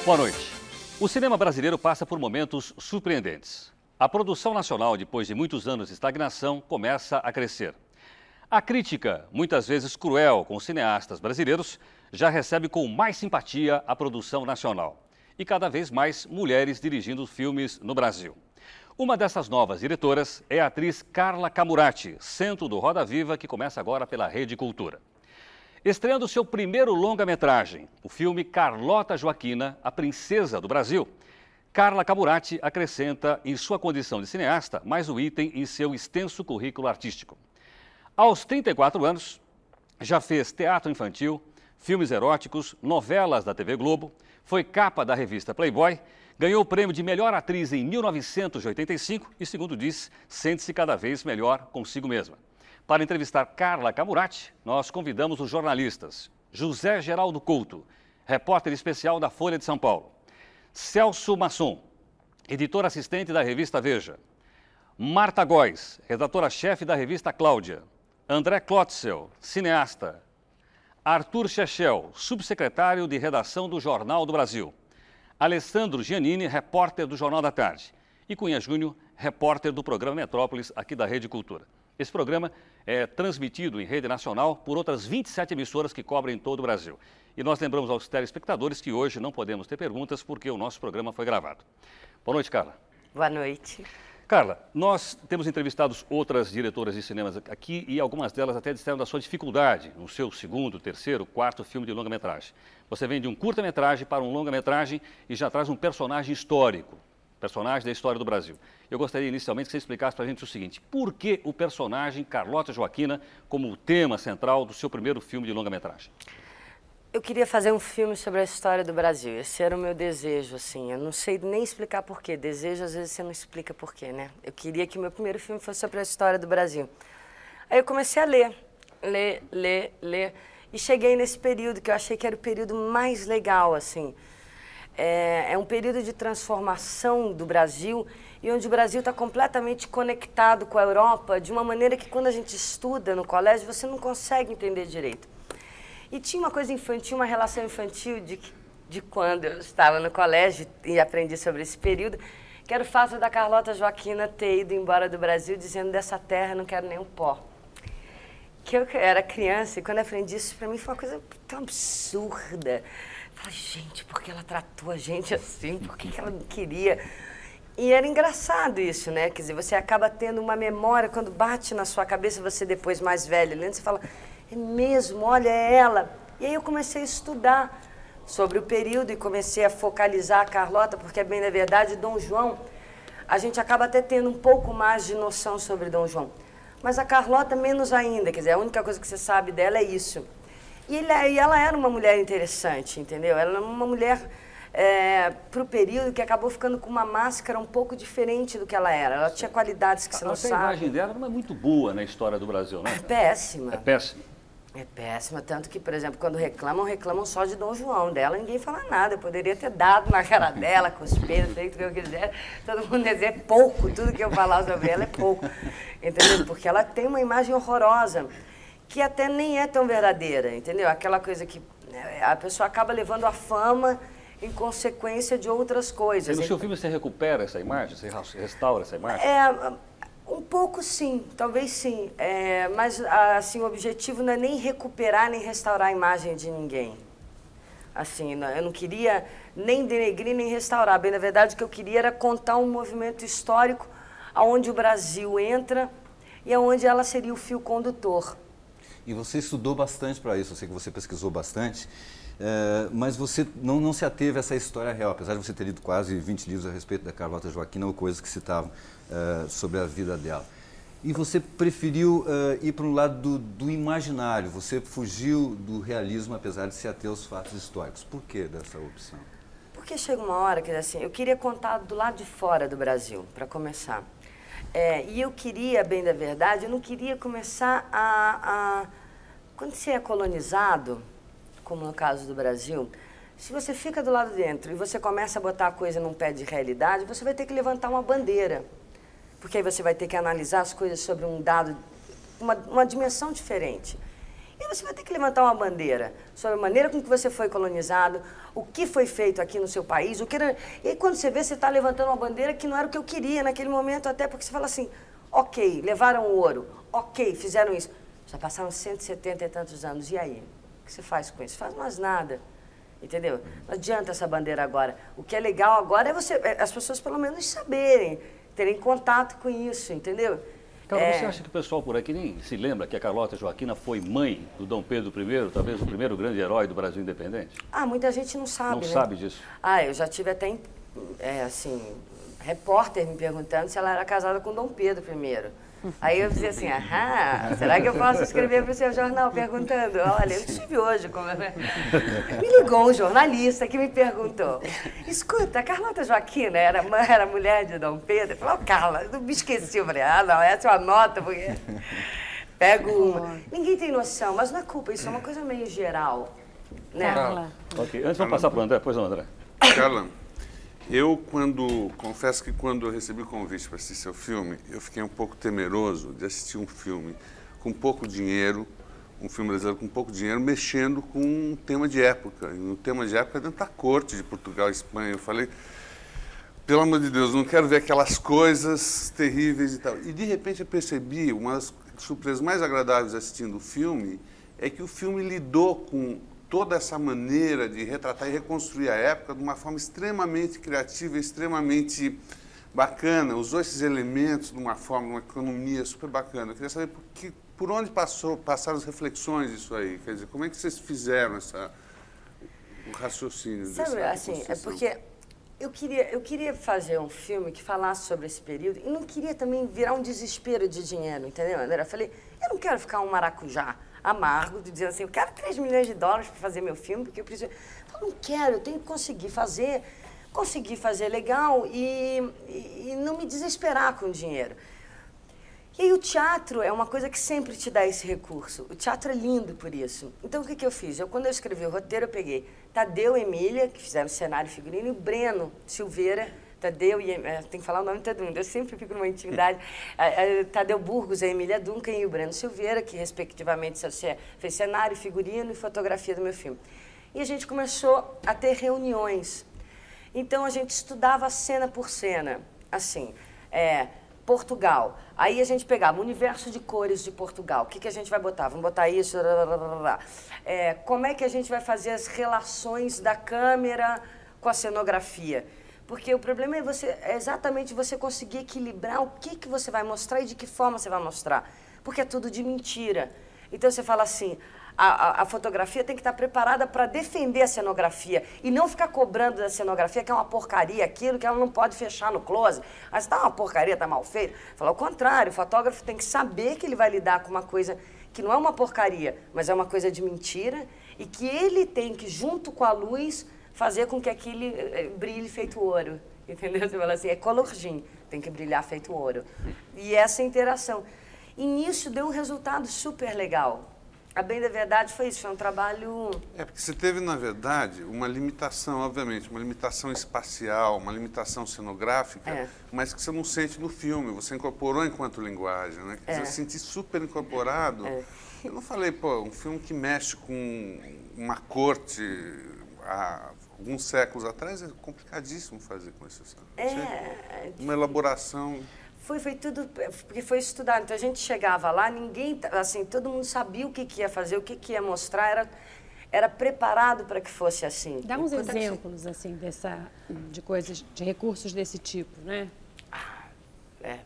Boa noite. O cinema brasileiro passa por momentos surpreendentes. A produção nacional, depois de muitos anos de estagnação, começa a crescer. A crítica, muitas vezes cruel com os cineastas brasileiros, já recebe com mais simpatia a produção nacional. E cada vez mais mulheres dirigindo filmes no Brasil. Uma dessas novas diretoras é a atriz Carla Camurati, centro do Roda Viva, que começa agora pela Rede Cultura. Estreando seu primeiro longa-metragem, o filme Carlota Joaquina, a Princesa do Brasil, Carla Camurati acrescenta, em sua condição de cineasta, mais um item em seu extenso currículo artístico. Aos 34 anos, já fez teatro infantil, filmes eróticos, novelas da TV Globo, foi capa da revista Playboy, ganhou o prêmio de melhor atriz em 1985 e, segundo diz, sente-se cada vez melhor consigo mesma. Para entrevistar Carla Camurati, nós convidamos os jornalistas José Geraldo Couto, repórter especial da Folha de São Paulo, Celso Masson, editor assistente da revista Veja, Marta Góes, redatora-chefe da revista Cláudia, André Klotzel, cineasta, Arthur Chechel, subsecretário de redação do Jornal do Brasil, Alessandro Giannini, repórter do Jornal da Tarde, e Cunha Júnior, repórter do programa Metrópolis, aqui da Rede Cultura. Esse programa é transmitido em rede nacional por outras 27 emissoras que cobrem todo o Brasil. E nós lembramos aos telespectadores que hoje não podemos ter perguntas porque o nosso programa foi gravado. Boa noite, Carla. Boa noite. Carla, nós temos entrevistado outras diretoras de cinemas aqui e algumas delas até disseram da sua dificuldade no seu segundo, terceiro, quarto filme de longa-metragem. Você vem de um curta-metragem para um longa-metragem e já traz um personagem histórico. Personagem da história do Brasil. Eu gostaria inicialmente que você explicasse para a gente o seguinte: por que o personagem Carlota Joaquina como o tema central do seu primeiro filme de longa-metragem? Eu queria fazer um filme sobre a história do Brasil. Esse era o meu desejo, assim. Eu não sei nem explicar porquê. Desejo, às vezes, você não explica porquê, né? Eu queria que o meu primeiro filme fosse sobre a história do Brasil. Aí eu comecei a ler. E cheguei nesse período que eu achei que era o período mais legal, assim. É um período de transformação do Brasil e onde o Brasil está completamente conectado com a Europa de uma maneira que quando a gente estuda no colégio você não consegue entender direito. E tinha uma coisa infantil, uma relação infantil de quando eu estava no colégio e aprendi sobre esse período, que era o fato da Carlota Joaquina ter ido embora do Brasil dizendo: dessa terra não quero nem um pó. Que eu era criança e quando aprendi isso, para mim foi uma coisa tão absurda. Falei, gente, por que ela tratou a gente assim? Por que ela não queria? E era engraçado isso, né? Quer dizer, você acaba tendo uma memória, quando bate na sua cabeça, você depois mais velho, lendo, você fala, é mesmo, olha, é ela. E aí eu comecei a estudar sobre o período e comecei a focalizar a Carlota, porque, bem na verdade, Dom João, a gente acaba até tendo um pouco mais de noção sobre Dom João. Mas a Carlota menos ainda, quer dizer, a única coisa que você sabe dela é isso. E ela era uma mulher interessante, entendeu? Ela era uma mulher, para o período, que acabou ficando com uma máscara um pouco diferente do que ela era. Ela tinha qualidades que você não sabe. A imagem dela não é muito boa na história do Brasil, né? É péssima. É péssima. É péssima, tanto que, por exemplo, quando reclamam só de Dom João. Dela ninguém fala nada. Eu poderia ter dado na cara dela, cuspido, feito o que eu quiser. Todo mundo dizer é pouco, tudo que eu falar sobre ela é pouco. Entendeu? Porque ela tem uma imagem horrorosa, que até nem é tão verdadeira, entendeu? Aquela coisa que a pessoa acaba levando a fama em consequência de outras coisas. E no seu filme você recupera essa imagem? Você restaura essa imagem? Um pouco sim, talvez sim. Mas assim, o objetivo não é nem recuperar nem restaurar a imagem de ninguém. Assim, eu não queria nem denegrir nem restaurar. Bem, na verdade, o que eu queria era contar um movimento histórico onde o Brasil entra e onde ela seria o fio condutor. E você estudou bastante para isso, eu sei que você pesquisou bastante, mas você não se ateve a essa história real, apesar de você ter lido quase 20 livros a respeito da Carlota Joaquina ou coisas que citavam sobre a vida dela. E você preferiu ir para um lado do imaginário, você fugiu do realismo, apesar de se ater aos fatos históricos. Por que dessa opção? Porque chega uma hora que, assim, eu queria contar do lado de fora do Brasil, para começar. E eu queria, bem da verdade, eu não queria começar Quando você é colonizado, como no caso do Brasil, se você fica do lado de dentro e você começa a botar a coisa num pé de realidade, você vai ter que levantar uma bandeira. Porque aí você vai ter que analisar as coisas sobre um dado, uma dimensão diferente. E você vai ter que levantar uma bandeira sobre a maneira com que você foi colonizado, o que foi feito aqui no seu país, o que era... E aí quando você vê, você está levantando uma bandeira que não era o que eu queria naquele momento, até porque você fala assim, ok, levaram o ouro, ok, fizeram isso. Já passaram 170 e tantos anos, e aí? O que você faz com isso? Faz mais nada, entendeu? Não adianta essa bandeira agora. O que é legal agora é as pessoas pelo menos saberem, terem contato com isso, entendeu? Carla, você acha que o pessoal por aqui nem se lembra que a Carlota Joaquina foi mãe do Dom Pedro I, talvez o primeiro grande herói do Brasil independente? Ah, muita gente não sabe, Não né? sabe disso? Ah, eu já tive até, assim, repórter me perguntando se ela era casada com Dom Pedro I. Aí eu dizia assim, será que eu posso escrever para o seu jornal perguntando? Olha, eu tive hoje, me ligou um jornalista que me perguntou, escuta, a Carlota Joaquina era mulher de Dom Pedro? Eu falei, Carla, eu me esqueci. Eu falei, não, essa é uma nota, porque pego uma. Ninguém tem noção, mas não é culpa, isso é uma coisa meio geral, né? Carla. Ok, antes vamos passar para o André, pois não, André. Carla, confesso que quando eu recebi o convite para assistir seu filme, eu fiquei um pouco temeroso de assistir um filme com pouco dinheiro, um filme brasileiro com pouco dinheiro, mexendo com um tema de época. E um tema de época dentro da corte de Portugal e Espanha. Eu falei, pelo amor de Deus, não quero ver aquelas coisas terríveis e tal. E de repente eu percebi, uma das surpresas mais agradáveis assistindo o filme, é que o filme lidou com toda essa maneira de retratar e reconstruir a época de uma forma extremamente criativa, extremamente bacana, usou esses elementos de uma forma, uma economia super bacana. Eu queria saber por onde passaram as reflexões disso aí, quer dizer, como é que vocês fizeram o raciocínio disso? Sabe, assim, é porque eu queria fazer um filme que falasse sobre esse período e não queria também virar um desespero de dinheiro, entendeu, André? Eu falei, eu não quero ficar um maracujá amargo, de dizer assim, eu quero 3 milhões de dólares para fazer meu filme, porque eu preciso... Eu não quero, eu tenho que conseguir fazer legal e não me desesperar com o dinheiro. E aí o teatro é uma coisa que sempre te dá esse recurso. O teatro é lindo por isso. Então o que eu fiz? Quando eu escrevi o roteiro, eu peguei Tadeu e Emília, que fizeram cenário e figurino, e o Breno Silveira, Tadeu e... tem que falar o nome de todo mundo, eu sempre fico numa intimidade. Tadeu Burgos, a Emília Duncan e o Breno Silveira, que respectivamente fez cenário, figurino e fotografia do meu filme. E a gente começou a ter reuniões. Então a gente estudava cena por cena, assim, Portugal. Aí a gente pegava o universo de cores de Portugal. O que a gente vai botar? Vamos botar isso, como é que a gente vai fazer as relações da câmera com a cenografia? Porque o problema é exatamente você conseguir equilibrar o que você vai mostrar e de que forma você vai mostrar. Porque é tudo de mentira. Então você fala assim, a fotografia tem que estar preparada para defender a cenografia e não ficar cobrando da cenografia que é uma porcaria aquilo, que ela não pode fechar no close. Mas está uma porcaria, está mal feito. Fala, ao contrário, o fotógrafo tem que saber que ele vai lidar com uma coisa que não é uma porcaria, mas é uma coisa de mentira e que ele tem que, junto com a luz, fazer com que aquilo brilhe feito ouro, entendeu? Você fala assim, é colorgin, tem que brilhar feito ouro. E essa interação. E nisso deu um resultado super legal. A bem da verdade foi isso, foi um trabalho... Porque você teve, na verdade, uma limitação, obviamente, uma limitação espacial, uma limitação cenográfica, mas que você não sente no filme, você incorporou enquanto linguagem, né? Quer dizer, eu senti super incorporado. Eu não falei, um filme que mexe com uma corte... há alguns séculos atrás é complicadíssimo fazer com isso. Uma elaboração... Foi tudo, porque foi estudado. Então a gente chegava lá, ninguém, assim, todo mundo sabia o que ia fazer, o que ia mostrar, era preparado para que fosse assim. Dá uns exemplos, assim, de coisas, de recursos desse tipo, né?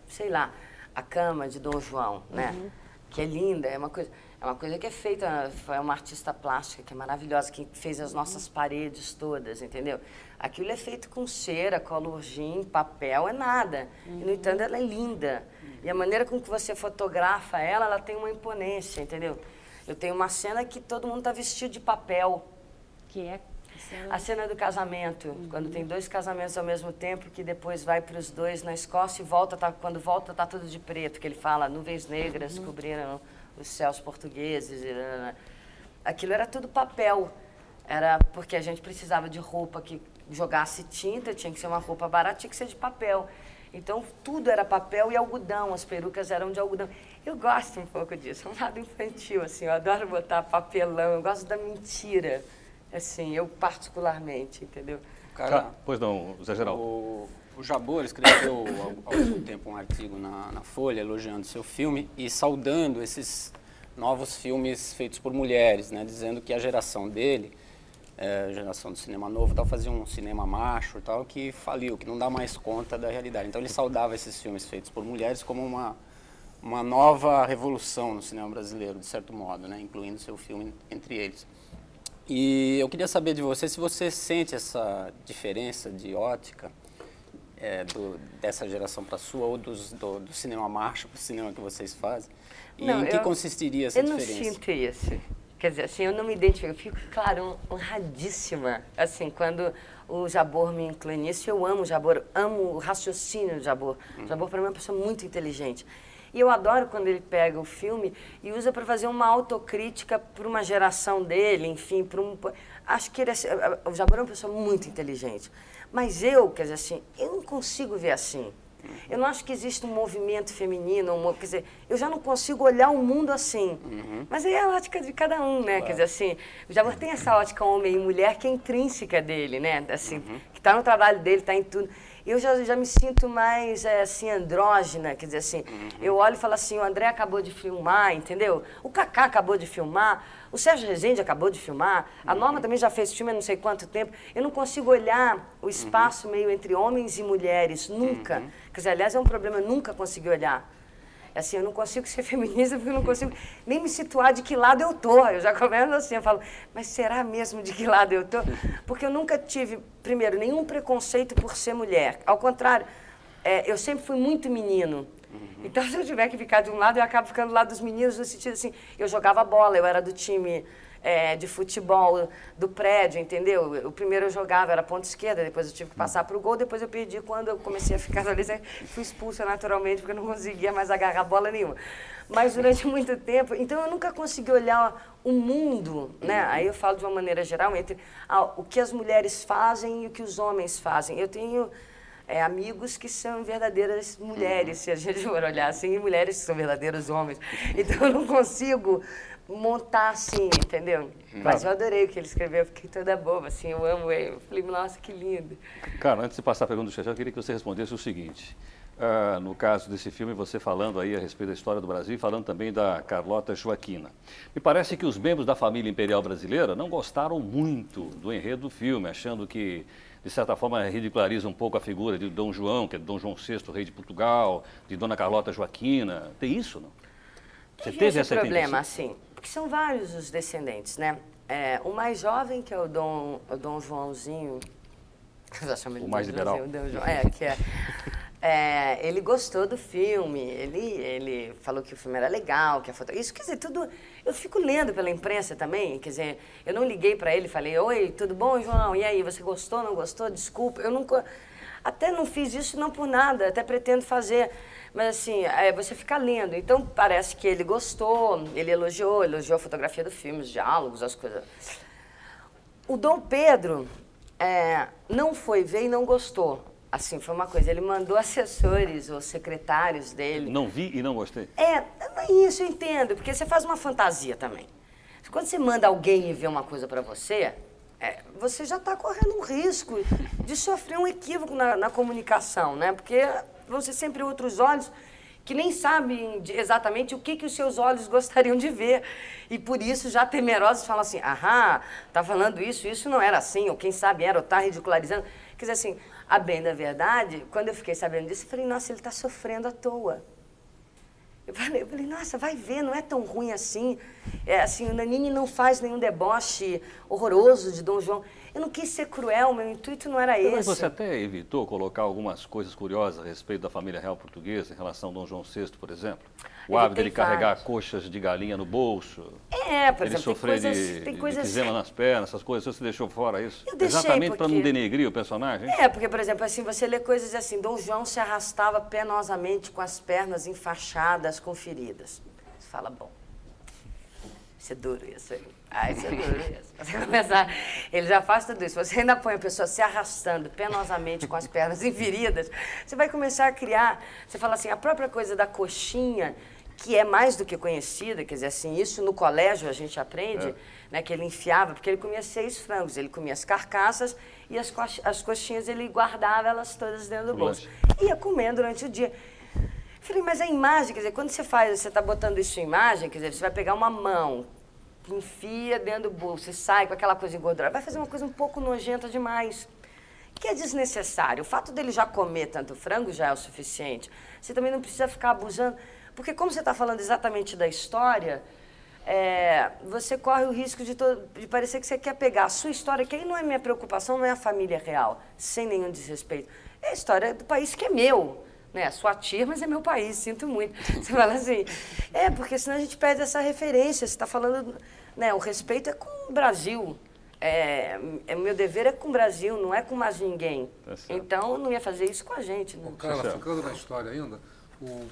Sei lá, a cama de Dom João, né? Que é linda, é uma coisa que é feita, foi uma artista plástica que é maravilhosa, que fez as nossas paredes todas, entendeu? Aquilo é feito com cera, colorgin, papel, é nada. E, no entanto, ela é linda. E a maneira com que você fotografa ela tem uma imponência, entendeu? Eu tenho uma cena que todo mundo está vestido de papel. Que é? A cena do casamento, quando tem 2 casamentos ao mesmo tempo, que depois vai para os 2 na Escócia e volta, quando volta está tudo de preto, que ele fala, nuvens negras cobriram os céus portugueses. Aquilo era tudo papel. Era porque a gente precisava de roupa que jogasse tinta, tinha que ser uma roupa barata, tinha que ser de papel. Então, tudo era papel e algodão, as perucas eram de algodão. Eu gosto um pouco disso, é um lado infantil, assim, eu adoro botar papelão, eu gosto da mentira, assim, eu particularmente, entendeu? Pois não, Zé Geraldo. O Jabor escreveu há algum tempo um artigo na Folha elogiando seu filme e saudando esses novos filmes feitos por mulheres, né, dizendo que a geração dele, a geração do cinema novo, tal, fazia um cinema macho e tal, que faliu, que não dá mais conta da realidade. Então ele saudava esses filmes feitos por mulheres como uma nova revolução no cinema brasileiro, de certo modo, né, incluindo seu filme entre eles. E eu queria saber de você se você sente essa diferença de ótica dessa geração para a sua, ou do cinema macho para o cinema que vocês fazem, e em que consistiria essa diferença? Eu não sinto isso. Quer dizer, assim, eu não me identifico, eu fico, claro, honradíssima, assim, quando o Jabor me inclui nisso. Eu amo o Jabor, amo o raciocínio do Jabor. O Jabor, para mim, é uma pessoa muito inteligente. E eu adoro quando ele pega o filme e usa para fazer uma autocrítica para uma geração dele, enfim, acho que o Jabor é uma pessoa muito inteligente. Mas quer dizer assim, eu não consigo ver assim. Eu não acho que existe um movimento feminino, quer dizer, eu já não consigo olhar o mundo assim. Mas aí é a ótica de cada um, né? Claro. Quer dizer assim, o Jabor tem essa ótica homem e mulher que é intrínseca dele, né? Assim, que está no trabalho dele, está em tudo. Eu já me sinto mais, assim, andrógina, quer dizer assim, eu olho e falo assim, o André acabou de filmar, entendeu? O Kaká acabou de filmar, o Sérgio Rezende acabou de filmar, a Norma também já fez filme há não sei quanto tempo. Eu não consigo olhar o espaço meio entre homens e mulheres, nunca. Quer dizer, aliás, é um problema, eu nunca consegui olhar. Assim, eu não consigo ser feminista porque eu não consigo nem me situar de que lado eu tô. Eu já começo assim, eu falo, mas será mesmo de que lado eu tô? Porque eu nunca tive, primeiro, nenhum preconceito por ser mulher. Ao contrário, eu sempre fui muito menino. Então, se eu tiver que ficar de um lado, eu acabo ficando do lado dos meninos, no sentido assim, eu jogava bola, eu era do time de futebol do prédio, entendeu? O primeiro eu jogava, era ponta esquerda, depois eu tive que passar para o gol, depois eu perdi quando eu comecei a ficar ali, fui expulsa naturalmente, porque eu não conseguia mais agarrar bola nenhuma. Mas durante muito tempo, então eu nunca consegui olhar o mundo, né? Aí eu falo de uma maneira geral, entre o que as mulheres fazem e o que os homens fazem. Eu tenho amigos que são verdadeiras mulheres, se a gente for olhar assim, e mulheres que são verdadeiros homens. Então eu não consigo montar assim, entendeu? Mas eu adorei o que ele escreveu, eu fiquei toda boba, assim, eu amo ele. Eu falei, nossa, que lindo. Cara, antes de passar a pergunta do Xexé, eu queria que você respondesse o seguinte. No caso desse filme, você falando aí a respeito da história do Brasil e falando também da Carlota Joaquina. Me parece que os membros da família imperial brasileira não gostaram muito do enredo do filme, achando que, de certa forma, ridiculariza um pouco a figura de Dom João, que é Dom João VI, rei de Portugal, de Dona Carlota Joaquina. Tem isso, não? Você teve esse problema, assim, porque são vários os descendentes, né? O mais jovem, que é o Dom Joãozinho, o mais liberal. Dom João, ele gostou do filme, ele falou que o filme era legal, que a foto... Isso, quer dizer, tudo... Eu fico lendo pela imprensa também, quer dizer, eu não liguei para ele e falei, oi, tudo bom, João? E aí, você gostou, não gostou? Desculpa, eu nunca... Até não fiz isso não por nada, até pretendo fazer. Mas assim, você fica lendo. Então parece que ele gostou, ele elogiou a fotografia do filme, os diálogos, as coisas. O Dom Pedro não foi ver e não gostou. Assim, foi uma coisa, ele mandou assessores ou secretários dele. Não vi e não gostei? Isso eu entendo, porque você faz uma fantasia também. Quando você manda alguém ver uma coisa para você, você já está correndo um risco de sofrer um equívoco na comunicação, né? Porque vão ser sempre outros olhos que nem sabem exatamente o que os seus olhos gostariam de ver. E por isso, já temerosos, falam assim, tá falando isso não era assim, ou quem sabe era, ou tá ridicularizando. Quer dizer assim, a bem da verdade, quando eu fiquei sabendo disso, eu falei, nossa, ele está sofrendo à toa. Eu falei, nossa, vai ver, não é tão ruim assim. Assim, o Nanini não faz nenhum deboche horroroso de Dom João. Eu não quis ser cruel, meu intuito não era esse. Mas você até evitou colocar algumas coisas curiosas a respeito da família real portuguesa, em relação a Dom João VI, por exemplo? O hábito dele carregar coxas de galinha no bolso. Por exemplo, ele sofrer de eczema nas pernas, essas coisas. Você deixou fora isso? Eu deixei exatamente para não denegrir o personagem? Porque, por exemplo, assim, você lê coisas assim, Dom João se arrastava penosamente com as pernas enfaixadas, com feridas. Você fala, bom, Isso é duro isso aí. Isso é duro isso. Você começar, ele já faz tudo isso. Você ainda põe a pessoa se arrastando penosamente com as pernas enferidas, você vai começar a criar, você fala assim, a própria coisa da coxinha, que é mais do que conhecida, quer dizer, assim, isso no colégio a gente aprende, né, que ele enfiava, porque ele comia 6 frangos, ele comia as carcaças e as coxinhas ele guardava elas todas dentro do bolso. Ia comendo durante o dia. Falei, mas a imagem, quer dizer, quando você está botando isso em imagem, quer dizer, você vai pegar uma mão, enfia dentro do bolso e sai com aquela coisa engordurada, vai fazer uma coisa um pouco nojenta demais, que é desnecessário. O fato dele já comer tanto frango já é o suficiente. Você também não precisa ficar abusando, porque como você está falando exatamente da história, você corre o risco de parecer que você quer pegar a sua história, que aí não é minha preocupação, não é a família real, sem nenhum desrespeito. É a história do país que é meu. Né, sua tia, mas é meu país, sinto muito. Você fala assim, porque senão a gente perde essa referência. Você está falando, né, o respeito é com o Brasil. Meu dever é com o Brasil, não é com mais ninguém. Então, não ia fazer isso com a gente. Né? Carla, ficando na história ainda,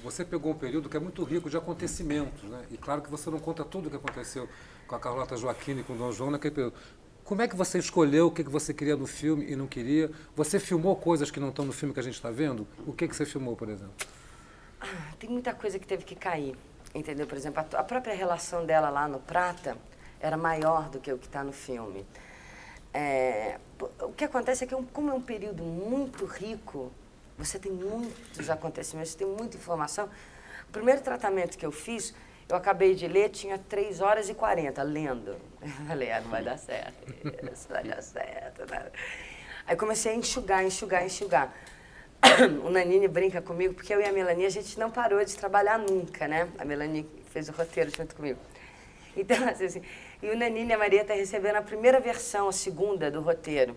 você pegou um período que é muito rico de acontecimentos, né? E claro que você não conta tudo o que aconteceu com a Carlota Joaquina e com o Dom João naquele período. Como é que você escolheu o que você queria no filme e não queria? Você filmou coisas que não estão no filme que a gente está vendo? O que você filmou, por exemplo? Tem muita coisa que teve que cair, entendeu? Por exemplo, a própria relação dela lá no Prata era maior do que o que está no filme. O que acontece é que, como é um período muito rico, você tem muitos acontecimentos, você tem muita informação. O primeiro tratamento que eu fiz, eu acabei de ler, tinha 3 horas e 40 lendo. Eu falei, não vai dar certo, isso vai dar certo. Nada. Aí comecei a enxugar. O Nanini brinca comigo, porque eu e a Melanie, a gente não parou de trabalhar nunca, né? A Melanie fez o roteiro junto comigo. Então, assim, e o Nanini e a Maria estão recebendo a primeira versão, a segunda do roteiro.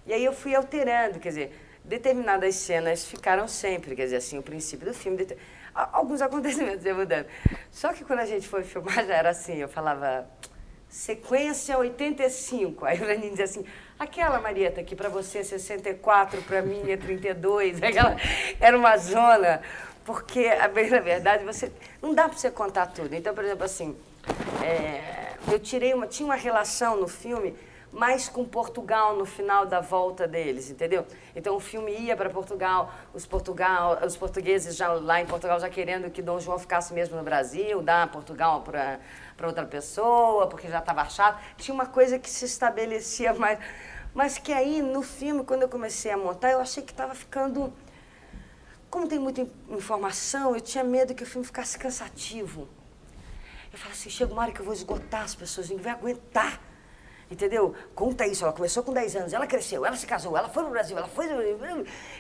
E aí eu fui alterando, quer dizer, determinadas cenas ficaram sempre, quer dizer, assim, o princípio do filme... Alguns acontecimentos iam mudando. Só que quando a gente foi filmar, já era assim, eu falava, sequência 85. Aí o Lenin dizia assim, aquela, Marieta, que para você é 64, para mim é 32. Aquela, era uma zona, porque, na verdade, não dá para você contar tudo. Então, por exemplo, assim, tinha uma relação no filme mais com Portugal no final da volta deles, entendeu? Então o filme ia para Portugal, os portugueses já lá em Portugal já querendo que Dom João ficasse mesmo no Brasil, dar Portugal para outra pessoa, porque já estava chato. Tinha uma coisa que se estabelecia mais, mas que aí no filme, quando eu comecei a montar, eu achei que estava ficando... Como tem muita informação, eu tinha medo que o filme ficasse cansativo. Eu falei assim, chega uma hora que eu vou esgotar as pessoas, ninguém vai aguentar. Entendeu? Conta isso, ela começou com 10 anos, ela cresceu, ela se casou, ela foi pro Brasil, ela foi...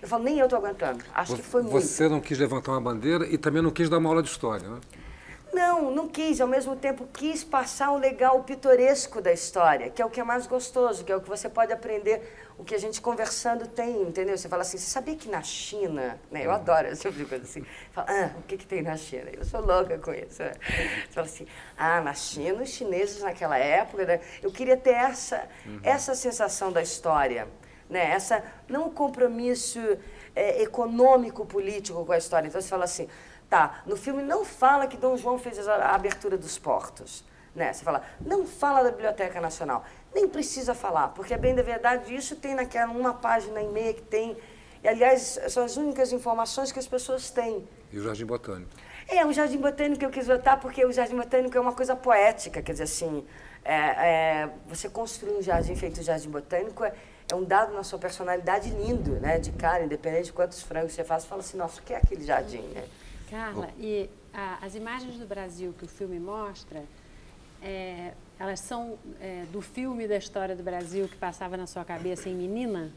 Eu falo, nem eu tô aguentando. Acho que foi muito. Você não quis levantar uma bandeira e também não quis dar uma aula de história, né? Não quis. Ao mesmo tempo, quis passar o legal, o pitoresco da história, que é o que é mais gostoso, que é o que você pode aprender, o que a gente conversando tem, entendeu? Você fala assim, você sabia que na China, né? Eu adoro essa tipo de coisa assim. Fala, o que tem na China? Eu sou louca com isso. Né? Você fala assim, na China, os chineses naquela época, né? Eu queria ter essa sensação da história, né? Não o compromisso econômico-político com a história. Então você fala assim, tá, no filme não fala que Dom João fez a abertura dos portos, né? Você fala, não fala da Biblioteca Nacional. Nem precisa falar, porque, bem da verdade, isso tem naquela 1 página e meia que tem. E, aliás, são as únicas informações que as pessoas têm. E o Jardim Botânico? O Jardim Botânico eu quis botar porque o Jardim Botânico é uma coisa poética, quer dizer assim, você construir um jardim feito um Jardim Botânico é um dado na sua personalidade lindo, né? De cara, independente de quantos frangos você faz, você fala assim, nossa, o que é aquele jardim, né? Carla, e as imagens do Brasil que o filme mostra, elas são do filme da história do Brasil que passava na sua cabeça em menina?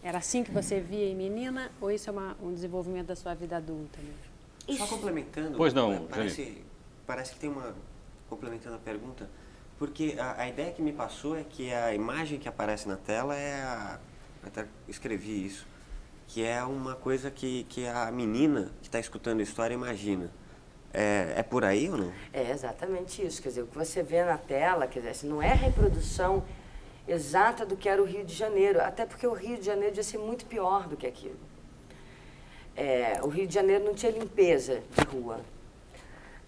Era assim que você via em menina? Ou isso é um desenvolvimento da sua vida adulta mesmo? Só complementando, pois não, parece que tem uma... Complementando a pergunta, porque a ideia que me passou é que a imagem que aparece na tela até escrevi isso, que é uma coisa que a menina que está escutando a história imagina. É por aí ou não? É exatamente isso. Quer dizer, o que você vê na tela, quer dizer, não é a reprodução exata do que era o Rio de Janeiro, até porque o Rio de Janeiro devia ser muito pior do que aquilo. O Rio de Janeiro não tinha limpeza de rua.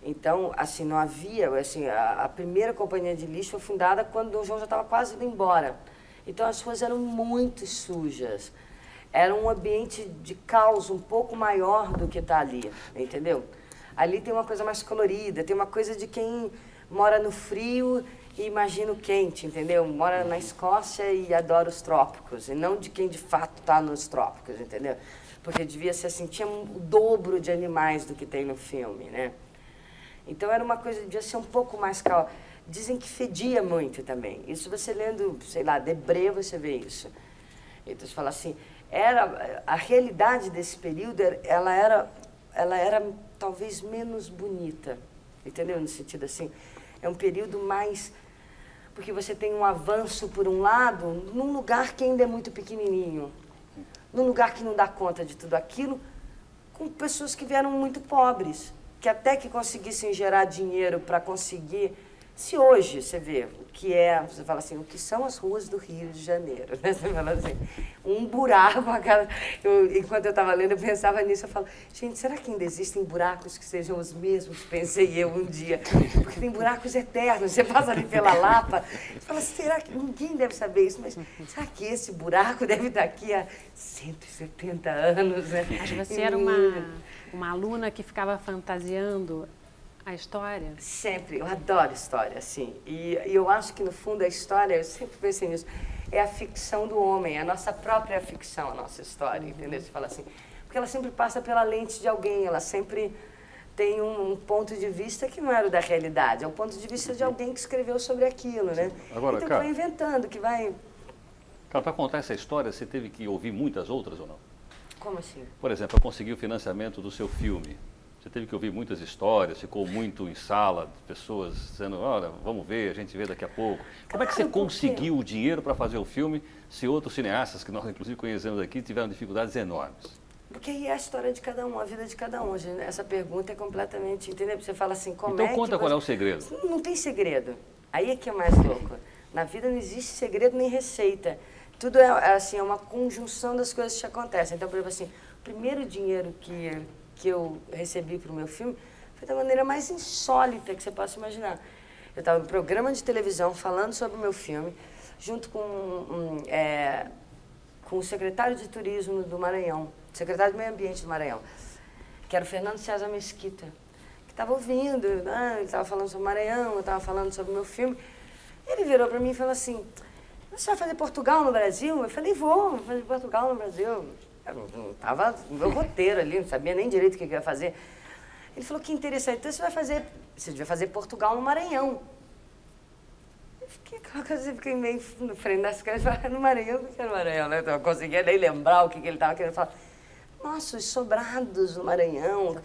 Então, assim, não havia, assim, a primeira companhia de lixo foi fundada quando o Dom João já estava quase indo embora. Então, as ruas eram muito sujas. Era um ambiente de caos um pouco maior do que está ali, entendeu? Ali tem uma coisa mais colorida, tem uma coisa de quem mora no frio e imagina o quente, entendeu? Mora na Escócia e adora os trópicos, e não de quem de fato está nos trópicos, entendeu? Porque devia ser assim, tinha o dobro de animais do que tem no filme, né? Então era uma coisa, devia ser um pouco mais calma. Dizem que fedia muito também. Isso você lendo, sei lá, Debré, você vê isso. Então você fala assim, a realidade desse período, ela era talvez menos bonita, entendeu? No sentido assim, é um período mais... Porque você tem um avanço por um lado, num lugar que ainda é muito pequenininho, num lugar que não dá conta de tudo aquilo, com pessoas que vieram muito pobres, que até que conseguissem gerar dinheiro para conseguir... Se hoje você vê o que é, você fala assim, o que são as ruas do Rio de Janeiro, né? Você fala assim, um buraco, enquanto eu estava lendo, eu pensava nisso, eu falo, gente, será que ainda existem buracos que sejam os mesmos? Pensei eu um dia, porque tem buracos eternos, você passa ali pela Lapa, você fala, será que ninguém deve saber isso, mas será que esse buraco deve estar aqui há 170 anos, né? Mas você era uma aluna que ficava fantasiando a história? Sempre, eu adoro história, assim. E eu acho que, no fundo, a história, eu sempre pensei nisso, é a ficção do homem, a nossa própria ficção, a nossa história, entendeu? Você fala assim, porque ela sempre passa pela lente de alguém, ela sempre tem um ponto de vista que não era o da realidade, é o ponto de vista de alguém que escreveu sobre aquilo, né? Agora, então, cara, que vai inventando, que vai... Cara, para contar essa história, você teve que ouvir muitas outras ou não? Como assim? Por exemplo, para conseguir o financiamento do seu filme, você teve que ouvir muitas histórias, ficou muito em sala, pessoas dizendo, olha, vamos ver, a gente vê daqui a pouco. Como é que você conseguiu o dinheiro para fazer o filme se outros cineastas, que nós inclusive conhecemos aqui, tiveram dificuldades enormes? Porque aí é a história de cada um, a vida de cada um. Essa pergunta é completamente, entendeu? Você fala assim, como então conta qual é o segredo. Não tem segredo. Aí é que é mais louco. Na vida não existe segredo nem receita. Tudo é assim, é uma conjunção das coisas que acontecem. Então, por exemplo, assim, o primeiro dinheiro que eu recebi para o meu filme foi da maneira mais insólita que você possa imaginar. Eu estava no programa de televisão falando sobre o meu filme, junto com o secretário de turismo do Maranhão, secretário do meio ambiente do Maranhão, que era o Fernando César Mesquita, que estava ouvindo, né? Ele estava falando sobre o Maranhão, eu estava falando sobre o meu filme. Ele virou para mim e falou assim, você vai fazer Portugal no Brasil? Eu falei, vou fazer Portugal no Brasil. Eu estava no meu roteiro ali, não sabia nem direito o que eu ia fazer. Ele falou, que interessante, então você devia fazer Portugal no Maranhão. Eu fiquei meio no frente das câmeras, no Maranhão, o que é no Maranhão, né? Eu não conseguia nem lembrar o que ele estava querendo falar. Nossa, os sobrados no Maranhão.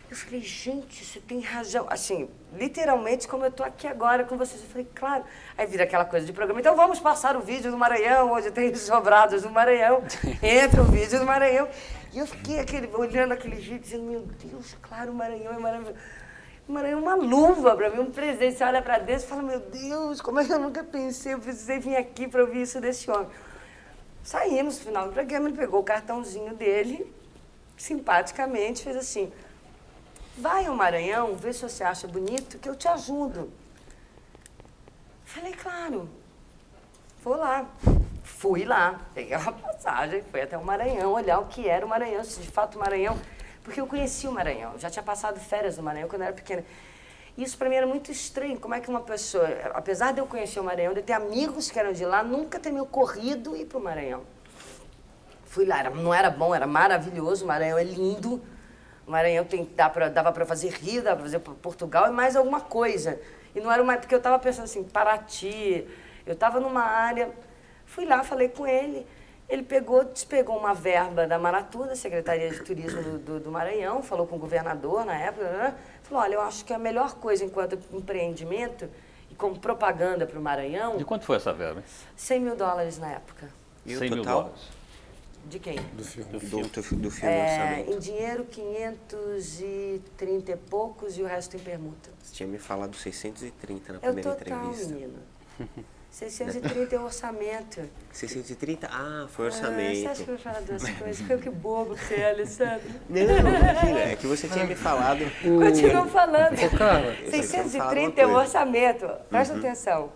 Eu falei, gente, você tem razão. Assim, literalmente, como eu estou aqui agora com vocês. Eu falei, claro. Aí vira aquela coisa de programa. Então vamos passar o vídeo do Maranhão, onde tem os sobrados do Maranhão. Entra o vídeo do Maranhão. E eu fiquei olhando aquele vídeo, dizendo, meu Deus, claro, o Maranhão é maravilhoso. O Maranhão é uma luva para mim, um presente. Você olha para dentro e fala, meu Deus, como é que eu nunca pensei? Eu precisei vir aqui para ouvir isso desse homem. Saímos no final do programa, ele pegou o cartãozinho dele, simpaticamente, fez assim... Vai ao Maranhão, vê se você acha bonito, que eu te ajudo. Falei, claro, vou lá. Fui lá, peguei uma passagem, fui até o Maranhão, olhar o que era o Maranhão, se de fato o Maranhão... Porque eu conhecia o Maranhão, já tinha passado férias no Maranhão quando eu era pequena. Isso para mim era muito estranho, como é que uma pessoa, apesar de eu conhecer o Maranhão, de ter amigos que eram de lá, nunca ter me ocorrido ir para o Maranhão. Fui lá, não era bom, era maravilhoso, o Maranhão é lindo. O Maranhão dava para fazer Rio, dava para fazer Portugal e mais alguma coisa. E não era uma... Porque eu estava pensando assim, Paraty, eu estava numa área... Fui lá, falei com ele, ele despegou uma verba da Maratu, da Secretaria de Turismo do Maranhão, falou com o governador na época, né? Falou, olha, eu acho que a melhor coisa enquanto empreendimento e como propaganda para o Maranhão... De quanto foi essa verba? $100 mil na época. E o $100 mil? total? De quem? Do filme. Do filme, em dinheiro, 530 e poucos e o resto em permuta. Você tinha me falado 630 na É o primeira total, entrevista. menino. 630 é o orçamento. 630? Ah, foi Você orçamento. acha que eu vou falar duas coisas? Que bobo que você é, Alessandro. Não, imagina, é que você tinha me falado... Continua falando. Ô, Carla, 630 é o orçamento. Presta atenção.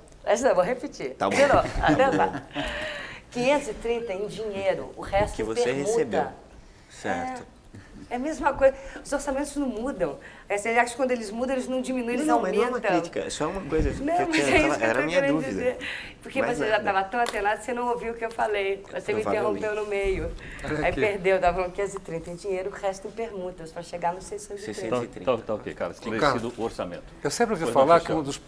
Vou repetir. Tá bom. De novo. Atenção. 530 em dinheiro, o resto Que você permuta. recebeu. Certo. É a mesma coisa. Os orçamentos não mudam. Você acha que quando eles mudam, eles não diminuem, eles Não, mas aumentam. não é uma crítica, é só uma coisa Não, que eu mas é tinha, isso que eu era a tô minha querendo dúvida. dizer. Porque Mais você já nada. estava tão atenado que você não ouviu o que eu falei. Você me Provavelmente. interrompeu no meio. Olha Aí aqui. perdeu, estava falando 530 em dinheiro, o resto em permutas, para chegar nos 630. Então, ok, cara, esclarecido o orçamento. Eu sempre ouvi Pois falar não, que Michel. um dos